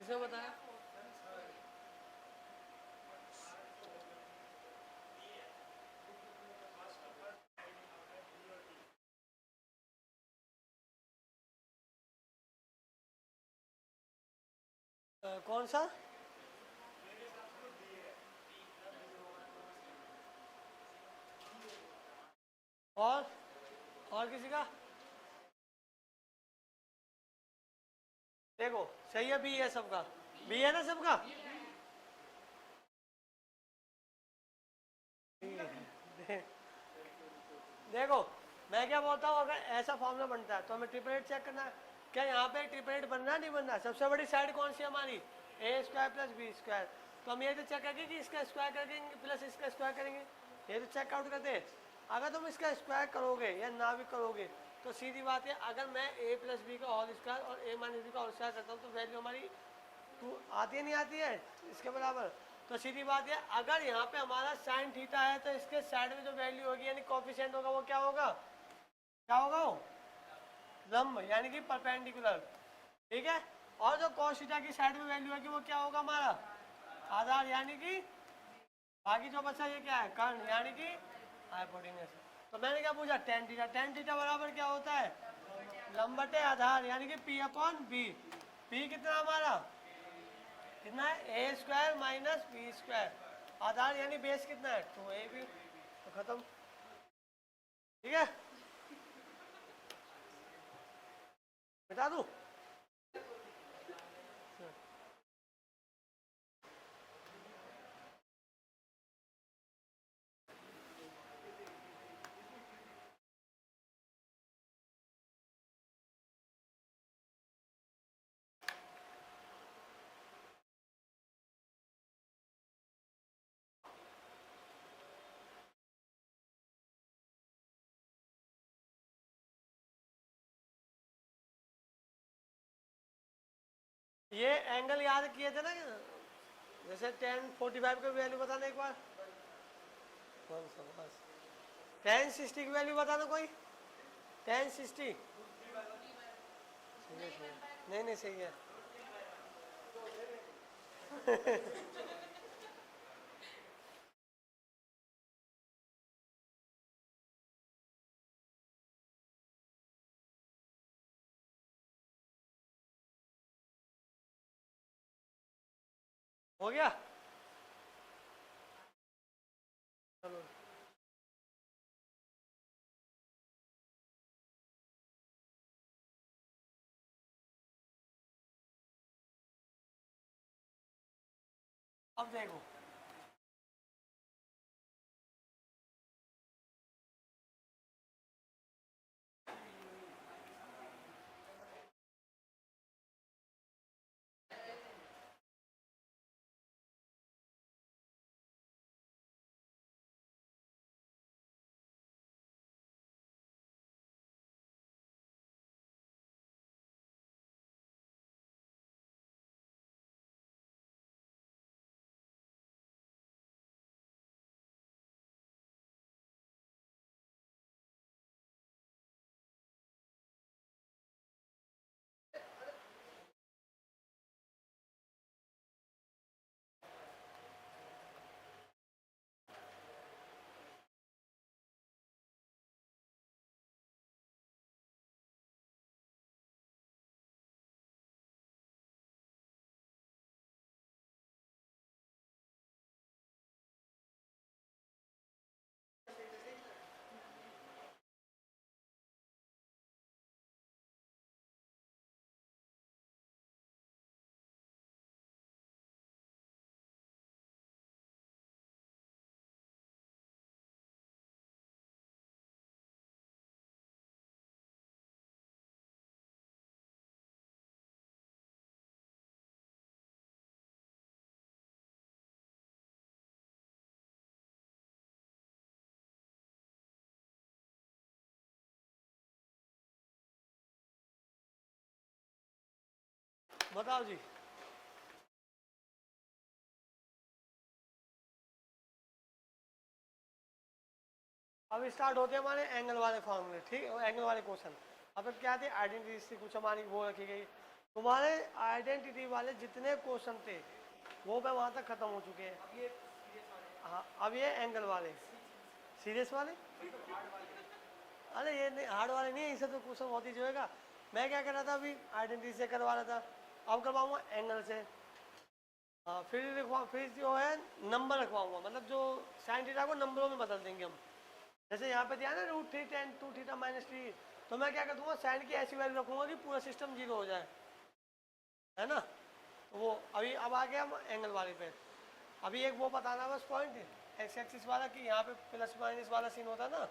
किसने बताया? कौन सा? और किसी का? देखो सही है, बी है सबका, बी है ना सबका। देखो मैं क्या बोलता हूँ, अगर ऐसा फॉर्मूला बनता है तो हमें ट्रिपलेट चेक करना है। क्या यहाँ पे ट्रिपलेट बनना है नहीं बनना? सबसे बड़ी साइड कौन सी है हमारी? ए स्क्वायर प्लस बी स्क्वायर। तो हम ये तो चेक करेंगे कि इसका स्क्वायर करेंगे प्लस इसका स्क्वायर करेंगे, ये तो चेकआउट करते हैं। अगर तुम इसका स्क्वायर करोगे या ना भी करोगे तो सीधी बात है, अगर मैं ए प्लस बी का होल स्क्वायर और ए माइनस बी का होल स्क्वायर करता हूँ तो वैल्यू हमारी टू आती है नहीं आती है इसके बराबर। तो सीधी बात है, अगर यहाँ पे हमारा साइन थीटा है तो इसके साइड में जो वैल्यू होगी यानी कोफिशिएंट होगा वो क्या होगा? क्या होगा वो? लंब यानी कि परपेंडिकुलर। ठीक है। और जो cos थीटा की साइड में वैल्यू होगी वो क्या होगा हमारा? आधार यानी कि बाकी जो बचा ये क्या है? कर्ण यानी कि हाइपोटेन्यूस। तो मैंने क्या पूछा? Tan theta. टेन थीटा बराबर क्या होता है? लंब बटे आधार यानी कि पी अपॉन बी। पी कितना हमारा? कितना है? A square minus b square. आधार यानी बेस कितना है? Two a b. तो खत्म। ठीक है, बता दूं? ये एंगल याद किए थे ना, जैसे 1045 का वैल्यू बताना एक बार। कौन सा? बस 1060 की वैल्यू बताना कोई। 1060। नहीं नहीं सही है। हो गया। चलो अब देखो, बताओ जी। अब स्टार्ट होते हैं हमारे एंगल वाले फॉर्मूले, ठीक है, एंगल वाले क्वेश्चन। अब क्या थे, आइडेंटिटी से कुछ हमारी वो रखी गई। तुम्हारे आइडेंटिटी वाले जितने क्वेश्चन थे वो पे वहाँ तक खत्म हो चुके हैं। हाँ, अब ये एंगल वाले, सीरियस वाले, अरे ये नहीं, हार्ड वाले नहीं है, इसे तो क्वेश्चन बहुत ही जो है। मैं क्या कर रहा था अभी, आइडेंटिटी से करवा रहा था, अब करवाऊंगा एंगल से। हाँ, फिर जो है नंबर रखवाऊंगा, मतलब जो साइन थीटा को नंबरों में बदल देंगे हम। जैसे यहाँ पे दिया ना √3tan2θ-3, तो मैं क्या कर दूंगा, साइन की ऐसी वैल्यू रखूंगा कि पूरा सिस्टम जीरो हो जाए, है ना। तो वो अभी अब आ गया हम एंगल वाले पे। अभी एक वो बताना बस पॉइंट, एक्स एक्सिस वाला, कि यहाँ पे प्लस माइनस वाला सीन होता है ना,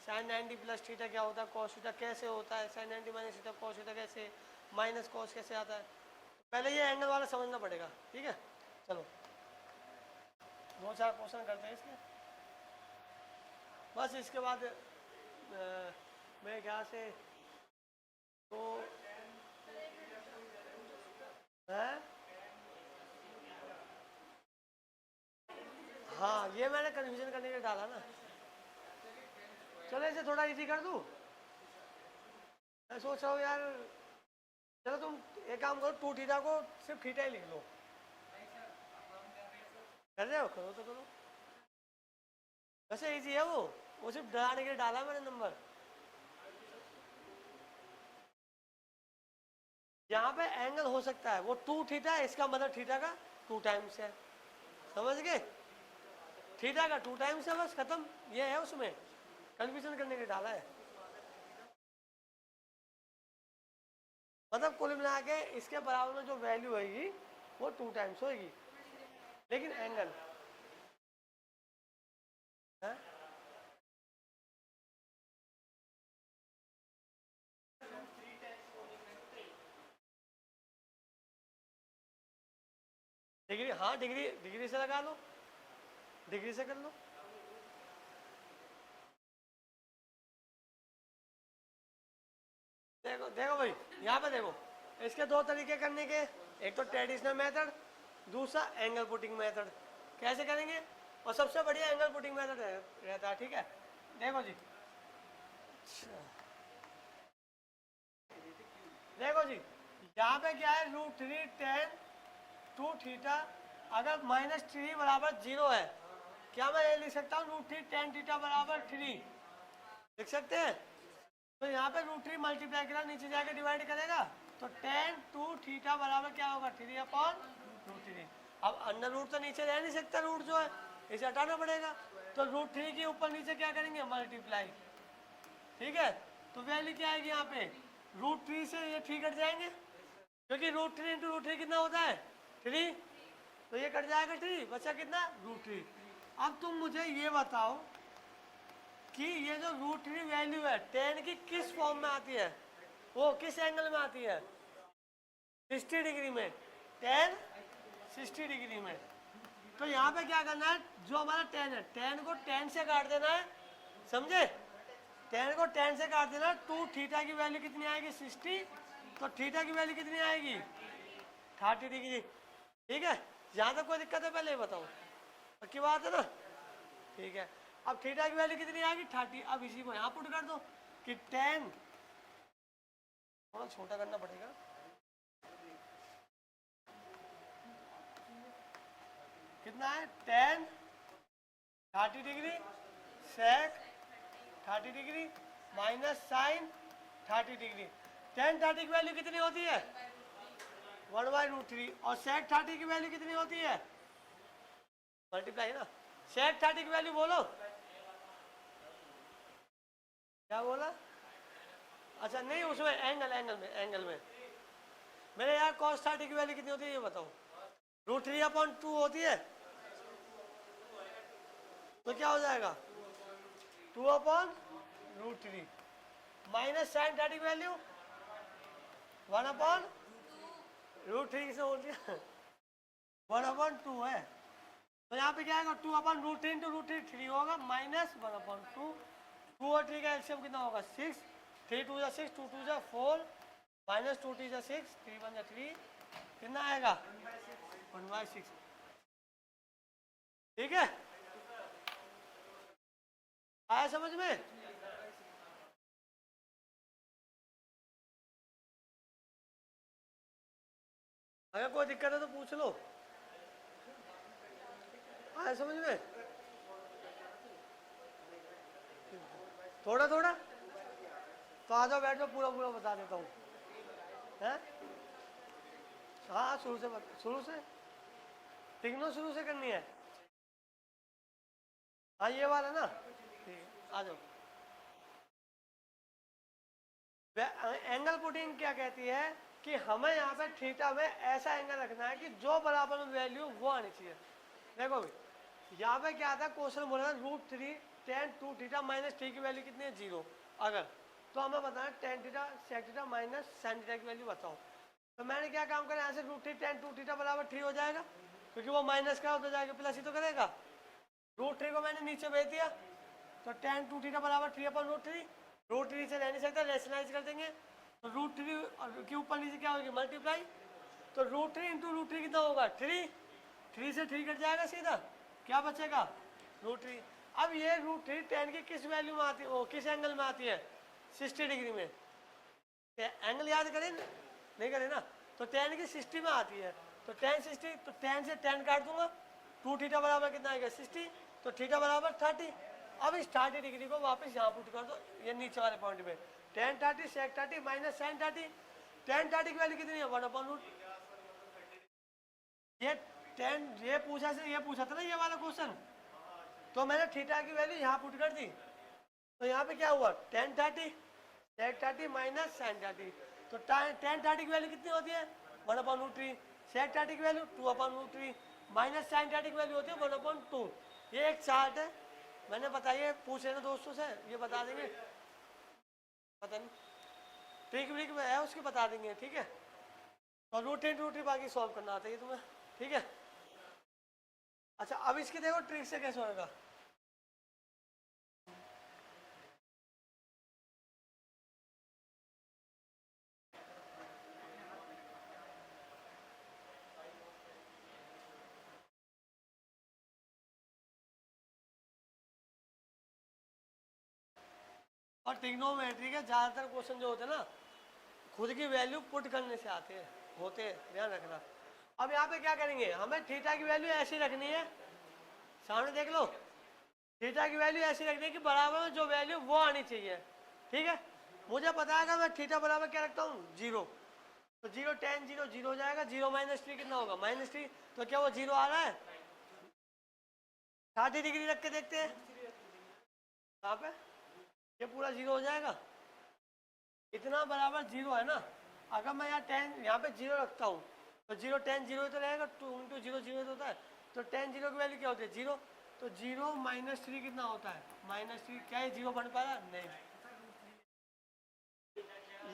साइन 90 प्लस थीटा क्या होता है, कॉस थीटा कैसे होता है, sine 90 minus theta cos theta कैसे, माइनस कॉस कैसे आता है। पहले ये एंगल वाला समझना पड़ेगा, ठीक है। चलो 2-4 क्वेश्चन करते हैं इसके, बस इसके बाद मेरे ख्याल से तो है। हाँ, ये मैंने कन्फ्यूजन करने के लिए डाला ना। चलो इसे थोड़ा इजी कर दूँ, मैं सोच रहा हूँ यार, चलो तुम एक काम करो, 2θ को सिर्फ थीटा ही लिख लो। कर रहे हो, करो तो करो, वैसे इजी है वो सिर्फ डराने के लिए डाला मैंने नंबर। यहाँ पे एंगल हो सकता है वो 2θ, इसका मतलब थीटा का 2 टाइम्स है, समझ गए, थीटा का 2 टाइम्स है, बस खत्म। ये है, उसमें कंफ्यूजन करने के लिए डाला है। मतलब कुल मिला के इसके बराबर में जो वैल्यू होगी वो 2 टाइम्स होगी, लेकिन एंगल है। डिग्री, हाँ डिग्री, डिग्री से लगा लो, डिग्री से कर लो। देखो देखो भाई, यहाँ पे देखो, इसके दो तरीके करने के, एक तो ट्रेडिशनल मेथड, दूसरा एंगल पुटिंग मेथड। कैसे करेंगे, और सबसे बढ़िया एंगल पुटिंग मेथड रहता है, ठीक है। देखो जी, देखो जी, यहाँ पे क्या है, √3tan2θ, अगर -3 बराबर 0 है, क्या मैं ये लिख सकता हूँ √3tan θ बराबर 3, लिख सकते हैं। तो यहाँ पे √3 मल्टीप्लाई करा, नीचे जाके डिवाइड करेगा, तो tan2θ बराबर क्या होगा, 3/√3। अब अंडर रूट तो नीचे रह नहीं सकता, रूट जो है इसे हटाना पड़ेगा, तो √3 के ऊपर नीचे क्या करेंगे, मल्टीप्लाई, ठीक है। तो वैल्यू क्या आएगी यहाँ पे, √3 से ये 3 कट जाएंगे, क्योंकि √3 × √3 कितना होता है, 3, तो ये कट जाएगा 3, बचा कितना, √3। अब तुम मुझे ये बताओ कि ये जो √3 वैल्यू है tan की किस फॉर्म में आती है, वो किस एंगल में आती है, 60 डिग्री में, tan 60 डिग्री में। तो यहाँ पे क्या करना है, जो हमारा tan है, tan को tan से काट देना है, समझे, tan को tan से काट देना, 2θ की वैल्यू कितनी आएगी, 60, तो थीटा की वैल्यू कितनी आएगी, 30 डिग्री, ठीक है। यहाँ तक कोई दिक्कत है, पहले बताओ, पक्की बात है ना, ठीक है। अब थीटा की वैल्यू कितनी आएगी, 30। अब इसी को यहाँ पुट कर दो कि tan, थोड़ा छोटा करना पड़ेगा, कितना है, tan 30 degree sec 30 degree minus sine 30 degree. tan 30 की वैल्यू कितनी होती है, 1/√3, और sec 30 की वैल्यू कितनी होती है, मल्टीप्लाई ना, sec 30 की वैल्यू बोलो, क्या बोला, अच्छा नहीं, उसमें एंगल में मेरे यार cos 30 की वैल्यू कितनी होती है, ये बताओ, √3/2 होती है, तो क्या हो जाएगा, 2/√3 माइनस साइन 30 की वैल्यू 1/√3 से होती है, 1/2 है, तो यहाँ पे क्या आएगा, 2/√3 × √3 3 होगा, माइनस 1/2, 2 और 3 का एलसीएम कितना होगा, 6, 3 2 6, 2 2 4, माइनस 2 3 6, 3 1 3, कितना आएगा 1/6। ठीक है, आया समझ में? अगर कोई दिक्कत है तो पूछ लो। आया समझ में? थोड़ा थोड़ा तो आ जाओ, बैठ जाओ, पूरा पूरा बता देता हूँ। हैं? हाँ, शुरू से टिकनो शुरू से करनी है। हाँ, ये वाला ना, ठीक है, आ जाओ। एंगल पुटिंग क्या कहती है कि हमें यहाँ पे थीटा में ऐसा एंगल रखना है कि जो बराबर में वैल्यू वो आनी चाहिए। देखो भाई, यहाँ पे क्या आता है, क्वेश्चन बोला है √3 tan 2 थीटा माइनस थ्री की वैल्यू कितनी है 0। अगर तो हमें बताना tan theta sec theta minus sin theta की वैल्यू बताओ। तो मैंने क्या काम करा, यहाँ से √3 tan 2 थीटा बराबर 3 हो जाएगा, क्योंकि वो माइनस का होता जाएगा, प्लस ही तो करेगा। √3 को मैंने नीचे भेज दिया, तो tan 2 थीटा बराबर 3/√3। √3 से रह नहीं सकता, रेशनलाइज कर देंगे, तो √3 के ऊपर नीचे क्या होगी, मल्टीप्लाई। तो √3 इंटू √3 कितना होगा 3, 3 से 3 कट जाएगा सीधा, क्या बचेगा √3। अब ये √3 tan की किस वैल्यू में आती है, किस एंगल में आती है, 60 डिग्री में। एंगल याद करें नहीं करें ना, तो tan की 60 में आती है, तो tan 60, तो tan से tan काट दूंगा, 2 थीटा बराबर कितना आएगा 60, तो थीटा बराबर 30। अब इस 30 डिग्री को वापस यहाँ पुट कर दो, ये नीचे वाले पॉइंट पे, tan 30 sec 30 minus sin 30। tan 30 की वैल्यू कितनी है 1/√। ये tan ये पूछा था ना ये वाला क्वेश्चन, तो मैंने थीटा की वैल्यू यहाँ पुट कर दी, तो यहाँ पे क्या हुआ tan 30 sec 30 माइनस sin 30। तो tan 30 की वैल्यू कितनी होती है 1/√3, sec 30 की वैल्यू 2/√3 माइनस sin 30 की वैल्यू होती है 1/2। ये एक चार्ट है, मैंने बताइए पूछ लेना दोस्तों से, ये बता देंगे, पता नहीं ट्रिक व्रिक है उसकी बता देंगे, ठीक है। और √3 बाकी सॉल्व करना आता है तुम्हें, ठीक है। अच्छा, अब इसकी देखो ट्रिक से कैसे होगा। और ट्रिग्नोमेट्री के ज़्यादातर क्वेश्चन जो होते हैं ना, खुद की वैल्यू पुट करने से आते हैं, होते हैं, ध्यान रखना। अब यहाँ पे क्या करेंगे, हमें थीटा की वैल्यू ऐसी रखनी है, सामने देख लो, थीटा की वैल्यू ऐसी रखनी है कि बराबर में जो वैल्यू वो आनी चाहिए, ठीक है। मुझे पता है कि मैं थीटा बराबर क्या रखता हूँ 0, तो 0 tan 0 0 हो जाएगा, 0 माइनस 3 कितना होगा -3, तो क्या वो 0 आ रहा है। 30 डिग्री रख के देखते हैं, यहाँ पे ये पूरा 0 हो जाएगा, इतना बराबर 0 है ना। अगर मैं यहाँ यहाँ पे 0 रखता हूँ, तो 0 tan 0 तो रहेगा, 2 × 0 0 तो होता है, तो tan 0 की वैल्यू क्या होती है 0, तो 0 -3 कितना होता है -3। क्या ये 0 बन पाएगा, नहीं,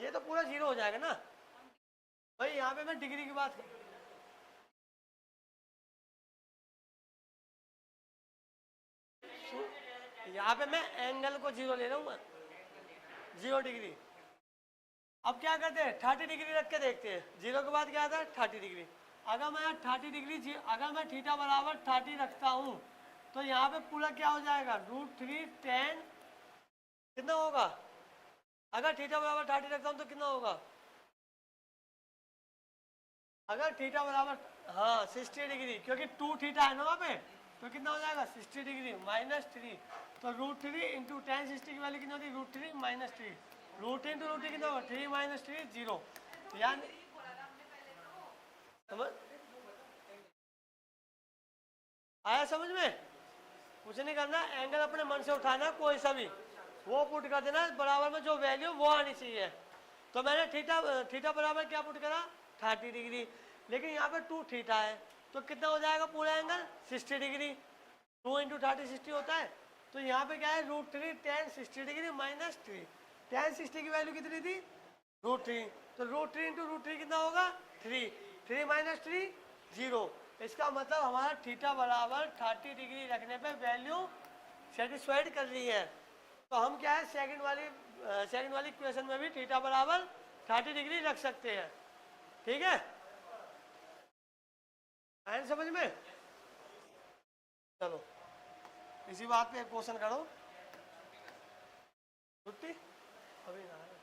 ये तो पूरा 0 हो जाएगा ना भाई। यहाँ पे मैं डिग्री की बात यहाँ पे मैं एंगल को 0 ले रहा हूँ, 0 डिग्री। अब क्या करते हैं 30 डिग्री रख के देखते हैं, 0 के बाद क्या आता है 30 डिग्री। अगर मैं 30 डिग्री, अगर मैं थीटा बराबर 30 रखता हूँ, तो यहाँ पे पूरा क्या हो जाएगा √3 tan कितना होगा, अगर थीटा बराबर 30 रखता हूँ तो कितना होगा, अगर थीटा बराबर हाँ 60 डिग्री, क्योंकि 2 थीटा है ना वहाँ पे, तो कितना हो जाएगा 60 डिग्री -3, तो √3 इंटू tan 60 की वैल्यू कितनी होती है √3 -3, √3 इंटू √3 कितना होगा 3 - 3 0, यानी समझ आया समझ में। कुछ नहीं करना, एंगल अपने मन से उठाना कोई सा भी, वो पुट कर देना बराबर में जो वैल्यू वो आनी चाहिए। तो मैंने थीटा बराबर क्या पुट करा 30 डिग्री, लेकिन यहाँ पे 2 थीटा है, तो कितना हो जाएगा पूरा एंगल 60 डिग्री, 2 × 30 60 होता है। तो यहाँ पे क्या है √3 tan 60 डिग्री -3, tan 60 की वैल्यू कितनी थी √3, तो √3 × √3 कितना होगा 3, 3 - 3 0। इसका मतलब हमारा थीटा बराबर 30 डिग्री रखने पे वैल्यू सेटिस्फाइड कर रही है। तो हम क्या है सेकंड वाली इक्वेशन में भी थीटा बराबर 30 डिग्री रख सकते हैं, ठीक है। आए समझ में? चलो इसी बात पे एक क्वेश्चन करो। छुट्टी अभी ना है।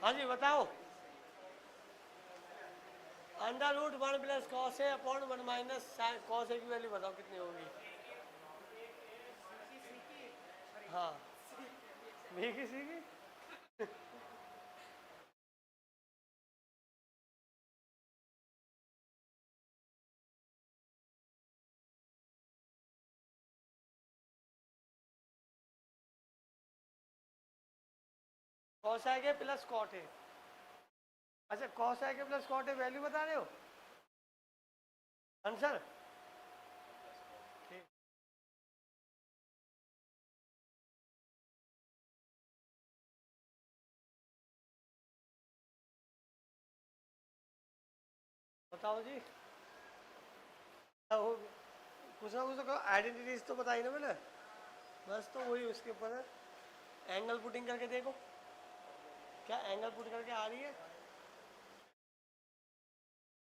हाँ जी बताओ। Under root 1 plus cos A upon 1 minus cos A की वैल्यू बताओ कितनी होगी? हाँ भी किसी की cos A plus cot A. अच्छा cos A plus cot A value बता रहे हो आंसर? ठीक बताओ जी। कुछ ना कुछ तो आइडेंटिटीज तो बताई ना मैंने, बस तो वही उसके ऊपर है। एंगल पुटिंग करके देखो, क्या एंगल पुट करके आ रही है?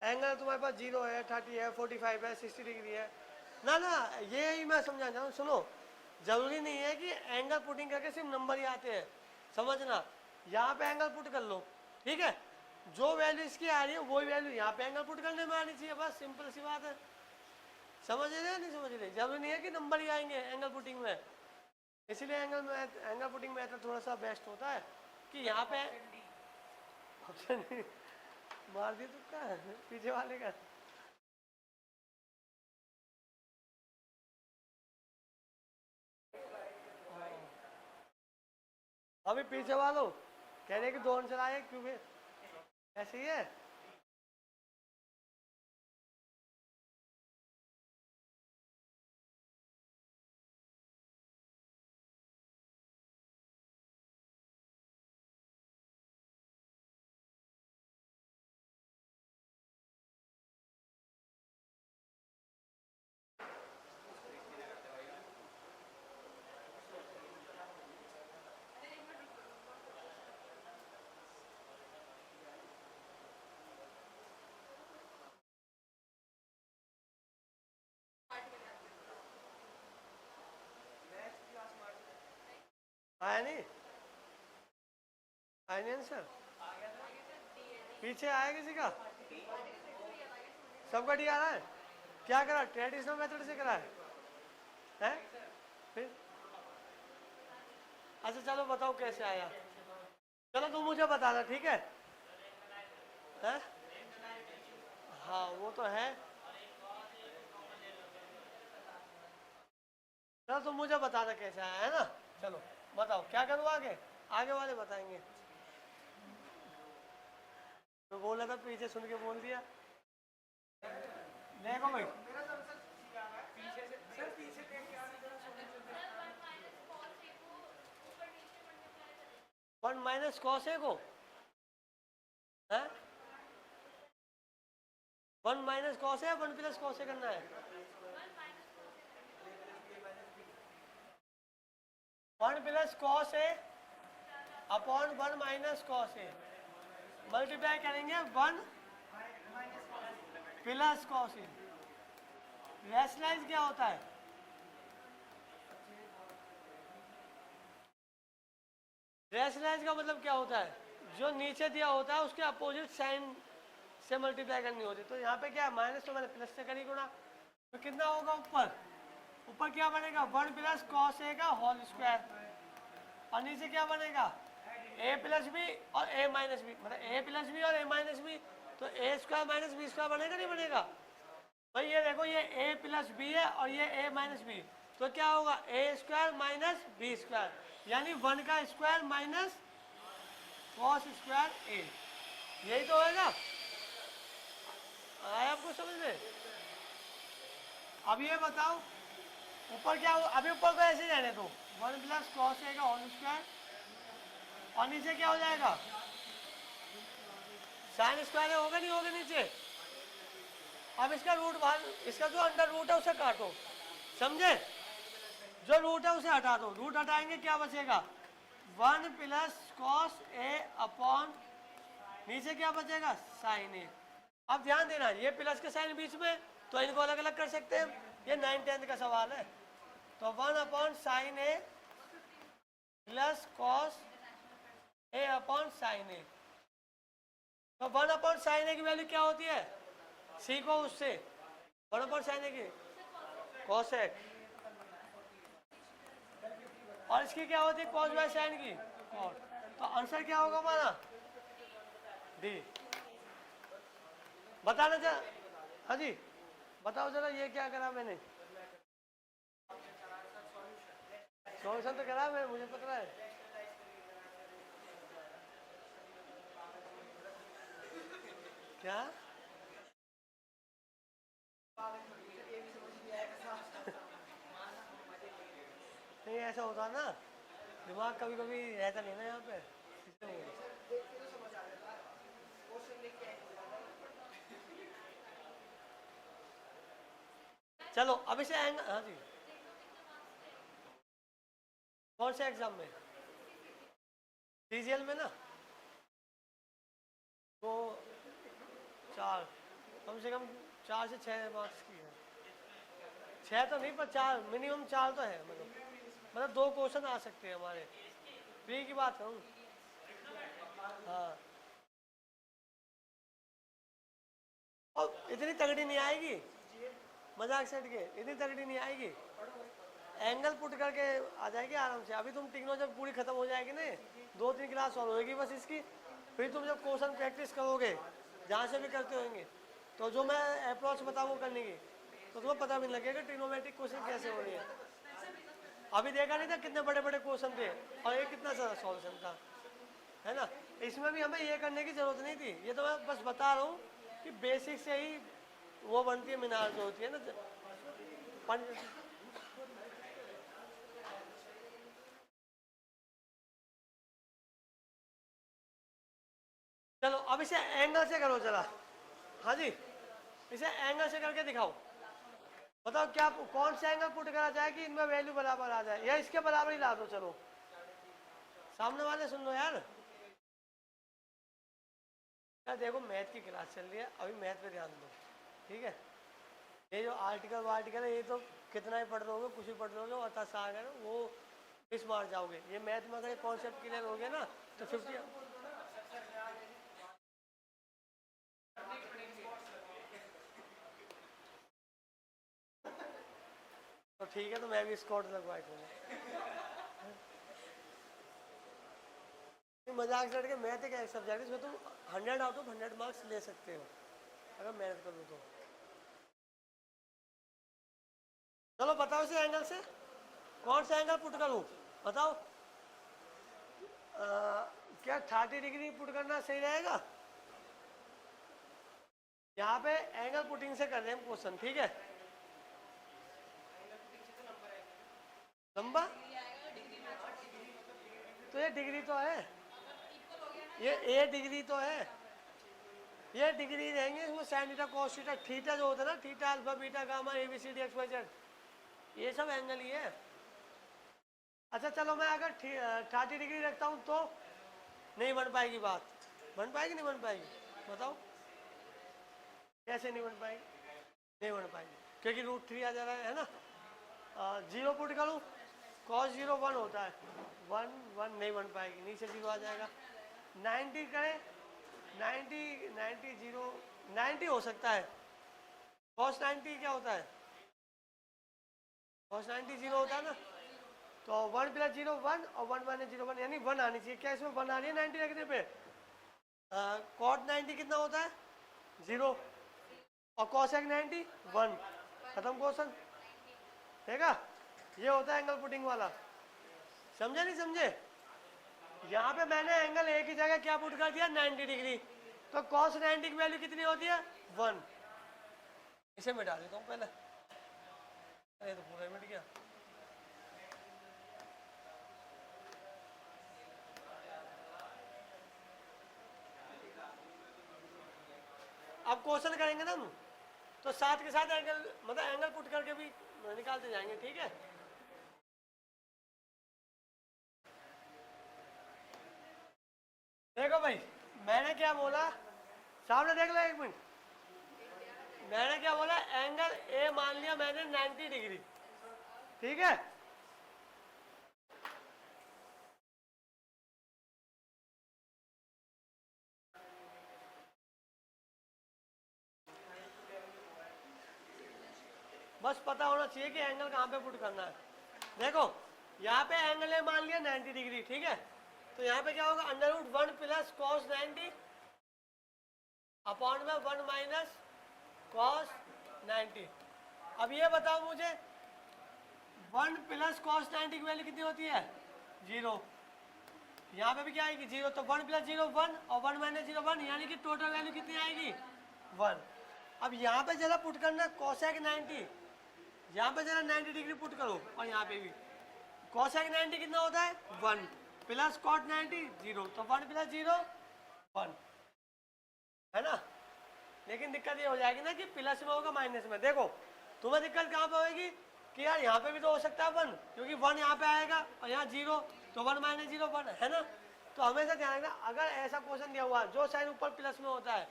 एंगल तुम्हारे पास 0 है, 30 है, 45 है, 60 डिग्री है ना ना। ये ही मैं समझा रहा हूँ, सुनो। जरूरी नहीं है कि एंगल पुटिंग करके सिर्फ नंबर ही आते हैं, समझना। यहाँ पे एंगल पुट कर लो, ठीक है। जो वैल्यू इसकी आ रही है वही वैल्यू यहाँ पे एंगल पुट करने में आनी चाहिए, बस सिंपल सी बात है। समझ रहे नहीं समझ रहे? जरूरी नहीं है कि नंबर ही आएंगे एंगल पुटिंग में। इसीलिए एंगल पुटिंग मेथड थोड़ा सा बेस्ट होता है कि यहाँ पे ऑप्शन मार दिया तुक्का पीछे वाले का। अभी पीछे वालों कह रहे कि दो आंसर आए क्योंकि ऐसे ही है। आया नहीं, आया नहीं आंसर। पीछे आया किसी का? सबका डी आ रहा है। क्या करा, ट्रेडिशनल मेथड से करा है फिर? अच्छा चलो बताओ कैसे आया। चलो तुम मुझे बताना, ठीक है? हाँ वो तो है। चलो तुम मुझे बताना कैसे आया है ना। चलो बताओ क्या करूँ आगे, आगे वाले बताएंगे। तो बोला था पीछे सुन के बोल दिया। देखो भाई 1 माइनस कॉस ए को है, 1 माइनस कॉस है, 1 प्लस कॉस ए करना है। 1 plus cos A upon 1 minus cos A, multiply करेंगे 1 प्लस कॉस ए। रैशनलाइज क्या होता है? रैशनलाइज का मतलब क्या होता है? जो नीचे दिया होता है उसके अपोजिट साइन से मल्टीप्लाई करनी होती है। तो यहाँ पे क्या है, माइनस तो मैंने प्लस से करी गुणा, तो कितना होगा ऊपर? ऊपर क्या बनेगा? 1 प्लस कॉस ए का होल स्क्वायर, और नीचे क्या बनेगा? ए प्लस बी और ए माइनस बी, मतलब ए प्लस बी और ए माइनस बी, तो ए स्क्वायर माइनस बी स्क्वायर बनेगा नहीं बनेगा? भाई ये देखो, ये ए प्लस बी है और ये ए माइनस बी, तो क्या होगा? ए स्क्वायर माइनस बी स्क्वायर, यानी 1 का स्क्वायर माइनस कॉस स्क्वायर ए, यही तो होगा। आया आपको समझ में? अब ये बताओ ऊपर क्या हो? अभी ऊपर को ऐसे रहने दो, 1 प्लस कॉस ए का होल स्क्वायर, और नीचे क्या हो जाएगा? साइन स्क्वायर होगा नहीं होगा नीचे। अब इसका रूट बाहर, इसका जो अंडर रूट है उसे काटो, समझे? जो रूट है उसे हटा दो, रूट हटाएंगे क्या बचेगा? 1 प्लस कॉस ए अपॉन नीचे क्या बचेगा? साइन ए। अब ध्यान देना, ये प्लस के साइन बीच में, तो इनको अलग अलग कर सकते हैं, ये 9/10 का सवाल है। तो 1 upon sine A plus cos A upon sine ए, तो 1 अपॉन साइन ए की वैल्यू क्या होती है? सीखो उससे, 1 अपॉन साइन ए की कोसेक, और इसकी क्या होती है? कॉस बाय साइन की कॉट। तो आंसर क्या होगा हमारा? डी। बताना जरा, हाँ जी बताओ जरा, ये क्या करा मैंने? सॉल्यूशन तो करा मैंने, मुझे पता है। क्या? नहीं ऐसा होता ना, दिमाग कभी कभी रहता नहीं ना यहाँ पे, चलो अब इसे एंगल, हाँ जी कौन से एग्जाम में? सीजीएल में ना, तो 4 कम से कम 4 से 6 मार्क्स की है, 6 तो नहीं पर 4 मिनिमम, 4 तो है, मतलब 2 क्वेश्चन आ सकते हैं हमारे, फ्री की बात करूँ। हाँ और इतनी तगड़ी नहीं आएगी, मजाक सेट के, इतनी तगड़ी नहीं आएगी, एंगल पुट करके आ जाएगी आराम से। अभी तुम टिकनो जब पूरी खत्म हो जाएगी ना, 2-3 क्लास सॉल्व होगी बस इसकी, फिर तुम जब क्वेश्चन प्रैक्टिस करोगे जहाँ से भी करते होंगे, तो जो मैं अप्रोच बताऊँ करने की, तो तुम्हें पता भी नहीं लगेगा ट्रिग्नोमेट्रिक क्वेश्चन कैसे हो रही है। अभी देखा नहीं था कितने बड़े बड़े क्वेश्चन थे और ये कितना सारा सॉल्यूशन था, है ना? इसमें भी हमें ये करने की जरूरत नहीं थी, ये तो मैं बस बता रहा हूँ कि बेसिक से ही वो बनती है मीनार जो होती है ना। चलो अब इसे एंगल से करो जरा, हाँ जी इसे एंगल से करके दिखाओ, बताओ क्या कौन सा एंगल पुट करा जाए कि इनमें वैल्यू बराबर आ जाए, या इसके बराबर ही ला दो। चलो सामने वाले सुन लो यार, यार देखो मैथ की क्लास चल रही है, अभी मैथ पे ध्यान दो, ठीक है? ये जो आर्टिकल वार्टिकल है ये तो कितना ही पढ़ लोगे, कुछ ही पढ़ लोगे और तस आ गए वो किस मार जाओगे। ये मैथ में अगर कॉन्सेप्ट क्लियर हो गया ना तो 50, तो ठीक है, तो मैं भी स्कॉट लगवाई दूंगा। मजाक से के मैथ एक सब्जेक्ट है इसमें तुम 100 आउट ऑफ 100 मार्क्स ले सकते हो अगर मेहनत कर लो तो। चलो बताओ इसे एंगल से कौन सा एंगल पुट करूं, बताओ। क्या 30 डिग्री पुट करना सही रहेगा? यहाँ पे एंगल पुटिंग से कर रहे हैं क्वेश्चन, ठीक है? लंबा तो ये डिग्री तो है, ये ए डिग्री तो है, ये डिग्री रहेंगे इसमें sine theta cos theta, theta जो होता है ना, theta alpha beta gamma a b c d x y z, ये सब एंगल ही है। अच्छा चलो मैं अगर 30 डिग्री रखता हूँ तो नहीं बन पाएगी बात, बन पाएगी नहीं बन पाएगी बताओ, कैसे नहीं बन पाएगी? नहीं बन पाएगी क्योंकि √3 आ जा रहा है ना। 0 पुट करूँ, cos 0 1 होता है, 1 1 नहीं बन पाएगी, नीचे 0 आ जाएगा। 90 करें, 90 90 0 90 हो सकता है, cos 90 क्या होता है, cos 90 0 होता है ना, तो 1 + 0 1 और 1 - 0 1, यानी 1 आनी चाहिए। क्या इसमें 1 आ रही है 90 रखने पे? cot 90 कितना होता है 0 और cosec 90 1, खत्म क्वेश्चन, देखा? ये होता है एंगल पुटिंग वाला, समझे नहीं समझे? यहाँ पे मैंने एंगल ए की जगह क्या पुट कर दिया 90 डिग्री, तो cos 90 की वैल्यू कितनी होती है 1। इसे मिटा देता हूँ पहले, अरे तो पूरा मिट गया। अब क्वेश्चन करेंगे ना हम, तो साथ के साथ एंगल, मतलब एंगल पुट करके भी निकालते जाएंगे, ठीक है? देखो भाई, मैंने क्या बोला, सामने देख लो एक मिनट, मैंने क्या बोला, एंगल ए मान लिया मैंने 90 डिग्री, ठीक है? बस पता होना चाहिए कि एंगल कहाँ पे पुट करना है। देखो यहाँ पे एंगल ए मान लिया 90 डिग्री, ठीक है? तो यहाँ पे क्या होगा, √1 + cos 90 अपॉन में 1 - cos 90। अब ये बताओ मुझे 1 + cos 90 की वैल्यू कितनी होती है 0, यहाँ पे भी क्या आएगी 0, तो 1 + 0 1 और 1 - 0 1, यानी कि टोटल वैल्यू कितनी आएगी 1। अब यहाँ पे जरा पुट करना cosec 90, यहाँ पे जरा 90 डिग्री पुट करो, और यहाँ पे भी cosec 90 कितना होता है 1 + cot 90 0, तो 1 + 0 1, है ना? लेकिन दिक्कत ये हो जाएगी ना कि प्लस में होगा माइनस में। देखो तुम्हें दिक्कत कहाँ पे होगी कि यार यहाँ पे भी तो हो सकता है 1, क्योंकि 1 यहाँ पे आएगा और यहाँ 0, तो 1 - 0 1, है ना? तो हमेशा ध्यान रखना, अगर ऐसा क्वेश्चन दिया हुआ है जो साइन ऊपर प्लस में होता है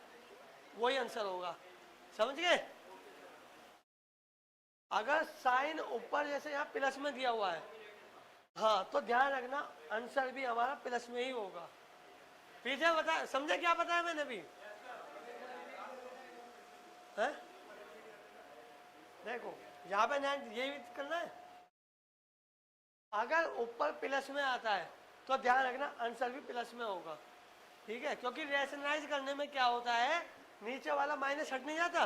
वही आंसर होगा, समझ गए? अगर साइन ऊपर जैसे यहाँ प्लस में दिया हुआ है, हाँ, तो ध्यान रखना आंसर भी हमारा प्लस में ही होगा। पीछे बता, समझे क्या बताया मैंने भी? है? देखो यहाँ पे 9 यही करना है, अगर ऊपर प्लस में आता है तो ध्यान रखना आंसर भी प्लस में होगा, ठीक है? क्योंकि रैशनलाइज करने में क्या होता है, नीचे वाला माइनस हट नहीं जाता।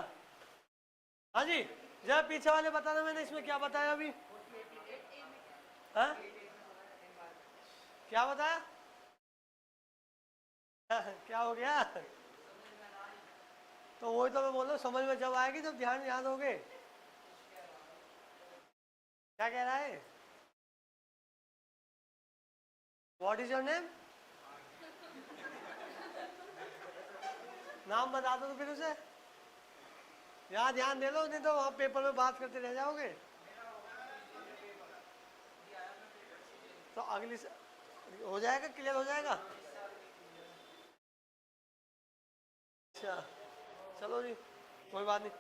हाँ जी, जब पीछे वाले बताना, मैंने इसमें क्या बताया अभी? हाँ क्या बताया? क्या हो गया? तो वही तो मैं बोल रहा हूँ, समझ में जब आएगी जब ध्यान याद होगे। क्या कह रहा है? What is your name? नाम बता दो तो फिर उसे, यहाँ ध्यान दे लो, नहीं तो वहाँ पेपर में बात करते रह जाओगे। तो अगली हो जाएगा, क्लियर हो जाएगा। अच्छा चलो जी, कोई बात नहीं,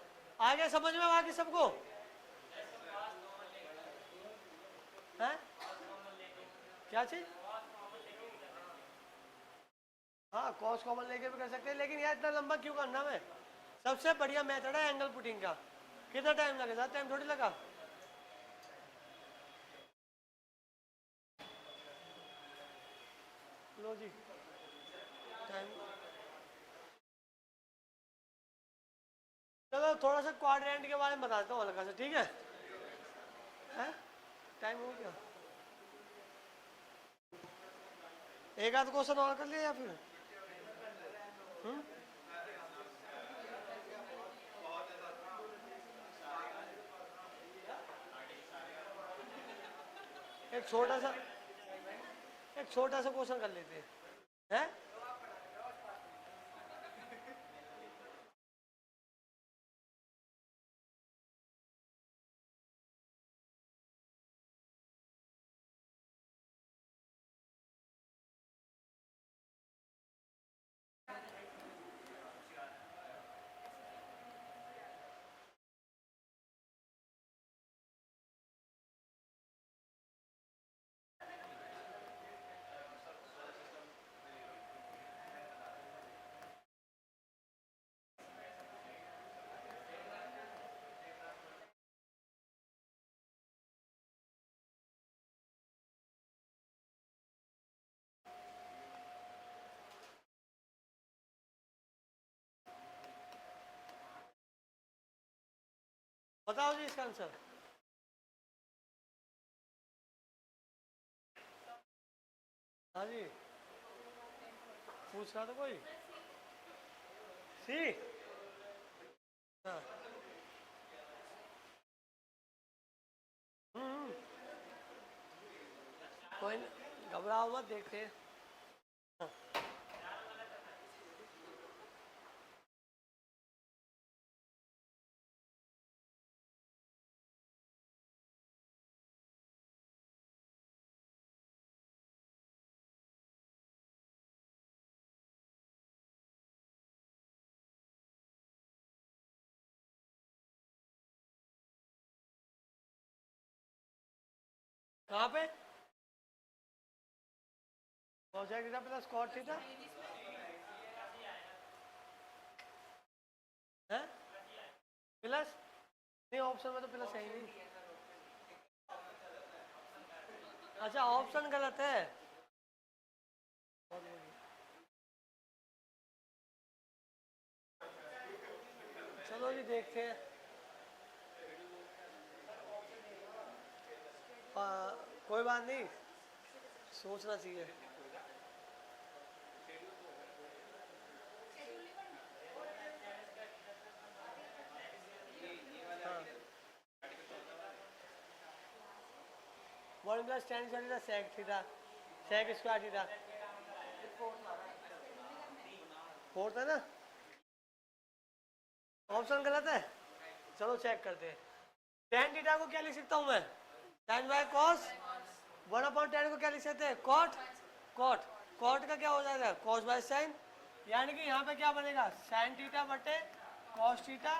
आ गया समझ में बाकी सबको? है क्या चीज? हाँ कॉस कॉमन लेके भी कर सकते हैं, लेकिन यार इतना लंबा क्यों करना है? सबसे बढ़िया मेथड है एंगल पुटिंग का। कितना टाइम लगेगा? टाइम थोड़ी लगा। लो जी टाइम, चलो थोड़ा सा क्वाड्रेंट के बारे में बता देता हूँ हल्का सा, ठीक है? टाइम हो गया, एक आध क्वेश्चन और कर लिया या फिर एक छोटा सा क्वेश्चन कर लेते हैं, हैं? बताओ जी इसका आंसर। हाँ जी, पूछ रहा था कोई। सी। हाँ। हम्म, कोई नहीं, घबराओ मत, देखते हैं। हाँ। कहाँ पे? Cosec theta plus cot theta है, प्लस। नहीं, ऑप्शन में तो प्लस है ही नहीं। अच्छा, ऑप्शन गलत है। चलो जी देखते हैं। कोई बात नहीं, सोचना चाहिए। हाँ, 1 + tan theta sec theta, sec square theta. Fourth है ना? ऑप्शन गलत है। चलो चेक करते हैं। टेन थीटा को क्या लिख सकता हूँ मैं? Ten by cos. 1/10 को क्या लिख सकते हैं? कॉट। कॉट। कॉट का क्या हो जाएगा? Cos by sine. यानी कि यहाँ पे क्या बनेगा? साइन थीटा बटे cos theta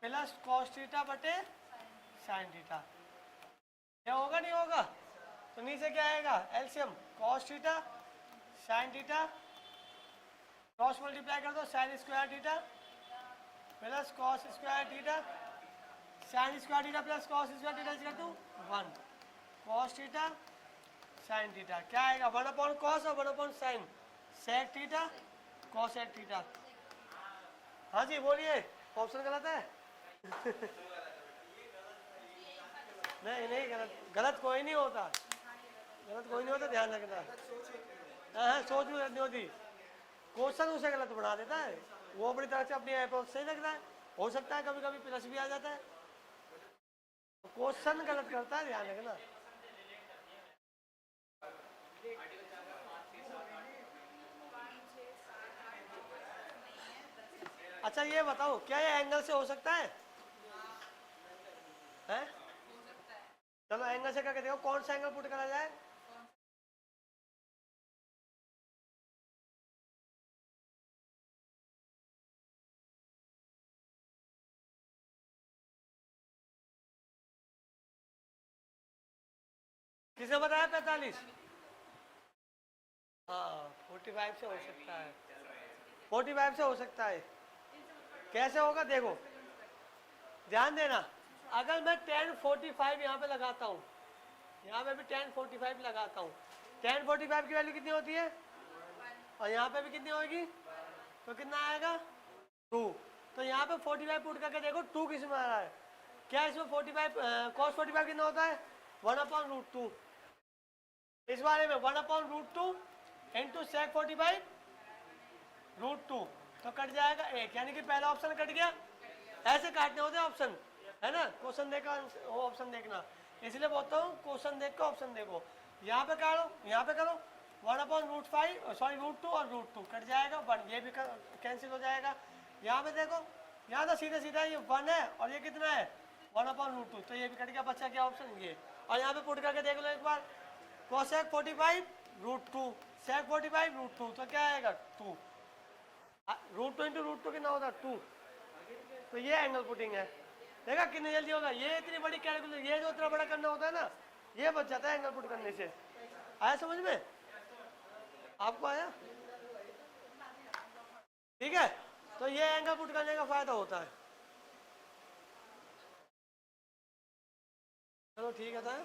plus cos theta बटे साइन थीटा। क्या होगा? नहीं होगा? तो नीचे क्या आएगा? LCM cos theta sine theta, cross multiply कर दो, sine square theta plus cos square theta, sine square theta plus cos square theta equal to 1। Cos theta sine theta क्या आएगा? 1/cos और 1/sin, sec theta cosec theta. हाँ जी बोलिए, option गलत है? नहीं नहीं, गलत गलत कोई नहीं होता, गलत कोई नहीं होता, ध्यान रखना। हाँ हाँ, सोच भी नहीं होती। क्वेश्चन उसे गलत बना देता है, वो अपनी तरफ से अपनी अप्रोच सही लगता है। हो सकता है कभी कभी प्लस भी आ जाता है, तो क्वेश्चन गलत करता है, ध्यान रखना। अच्छा ये बताओ, क्या ये एंगल से हो सकता है? हैं? चलो एंगल से करके देखो, कौन सा एंगल पुट करा जाए? किसने बताया 45? हाँ, 45 से हो सकता है, 45 से हो सकता है। कैसे होगा देखो, ध्यान देना। अगर मैं 1045 यहाँ पे लगाता हूँ, यहाँ पे भी 1045 लगाता हूँ, 1045 की वैल्यू कितनी होती है? और यहाँ पे भी कितनी होगी? तो कितना आएगा? 2। तो यहाँ पे 45 पुट करके देखो 2 किस में आ रहा है। क्या इसमें 45 कॉस 45 कितना होता है? 1/√2। इस बारे में 1/√2 इंटू सेक 45√2, तो कट जाएगा 1, यानी कि पहला ऑप्शन कट गया। ऐसे काटने होते हैं ऑप्शन, है ना? क्वेश्चन देखा वो ऑप्शन देखना, इसलिए बोलता हूँ क्वेश्चन देख कर ऑप्शन देखो। यहाँ पे काटो, यहाँ पे करो, 1/√5 सॉरी √2 और √2 कट जाएगा 1, ये भी कैंसिल हो जाएगा। यहाँ पे देखो, यहाँ तो सीधा सीधा ये 1 है और ये कितना है? 1/√2, तो ये भी कट गया, बच्चा क्या ऑप्शन ये। और यहाँ पे पुट करके देख लो एक बार, कोसेक 45√2 सेक 45√2, तो क्या आएगा? 2। √2 इंटू √2 कितना होता है? 2। तो ये एंगल पुटिंग है। देखा कितनी जल्दी होगा? ये इतनी बड़ी कैलकुलेशन, ये जो इतना बड़ा करना होता है ना, ये बच जाता है एंगल पुट करने से। आया समझ में? आपको आया? ठीक है, तो ये एंगल पुट करने का फायदा होता है। चलो ठीक है था।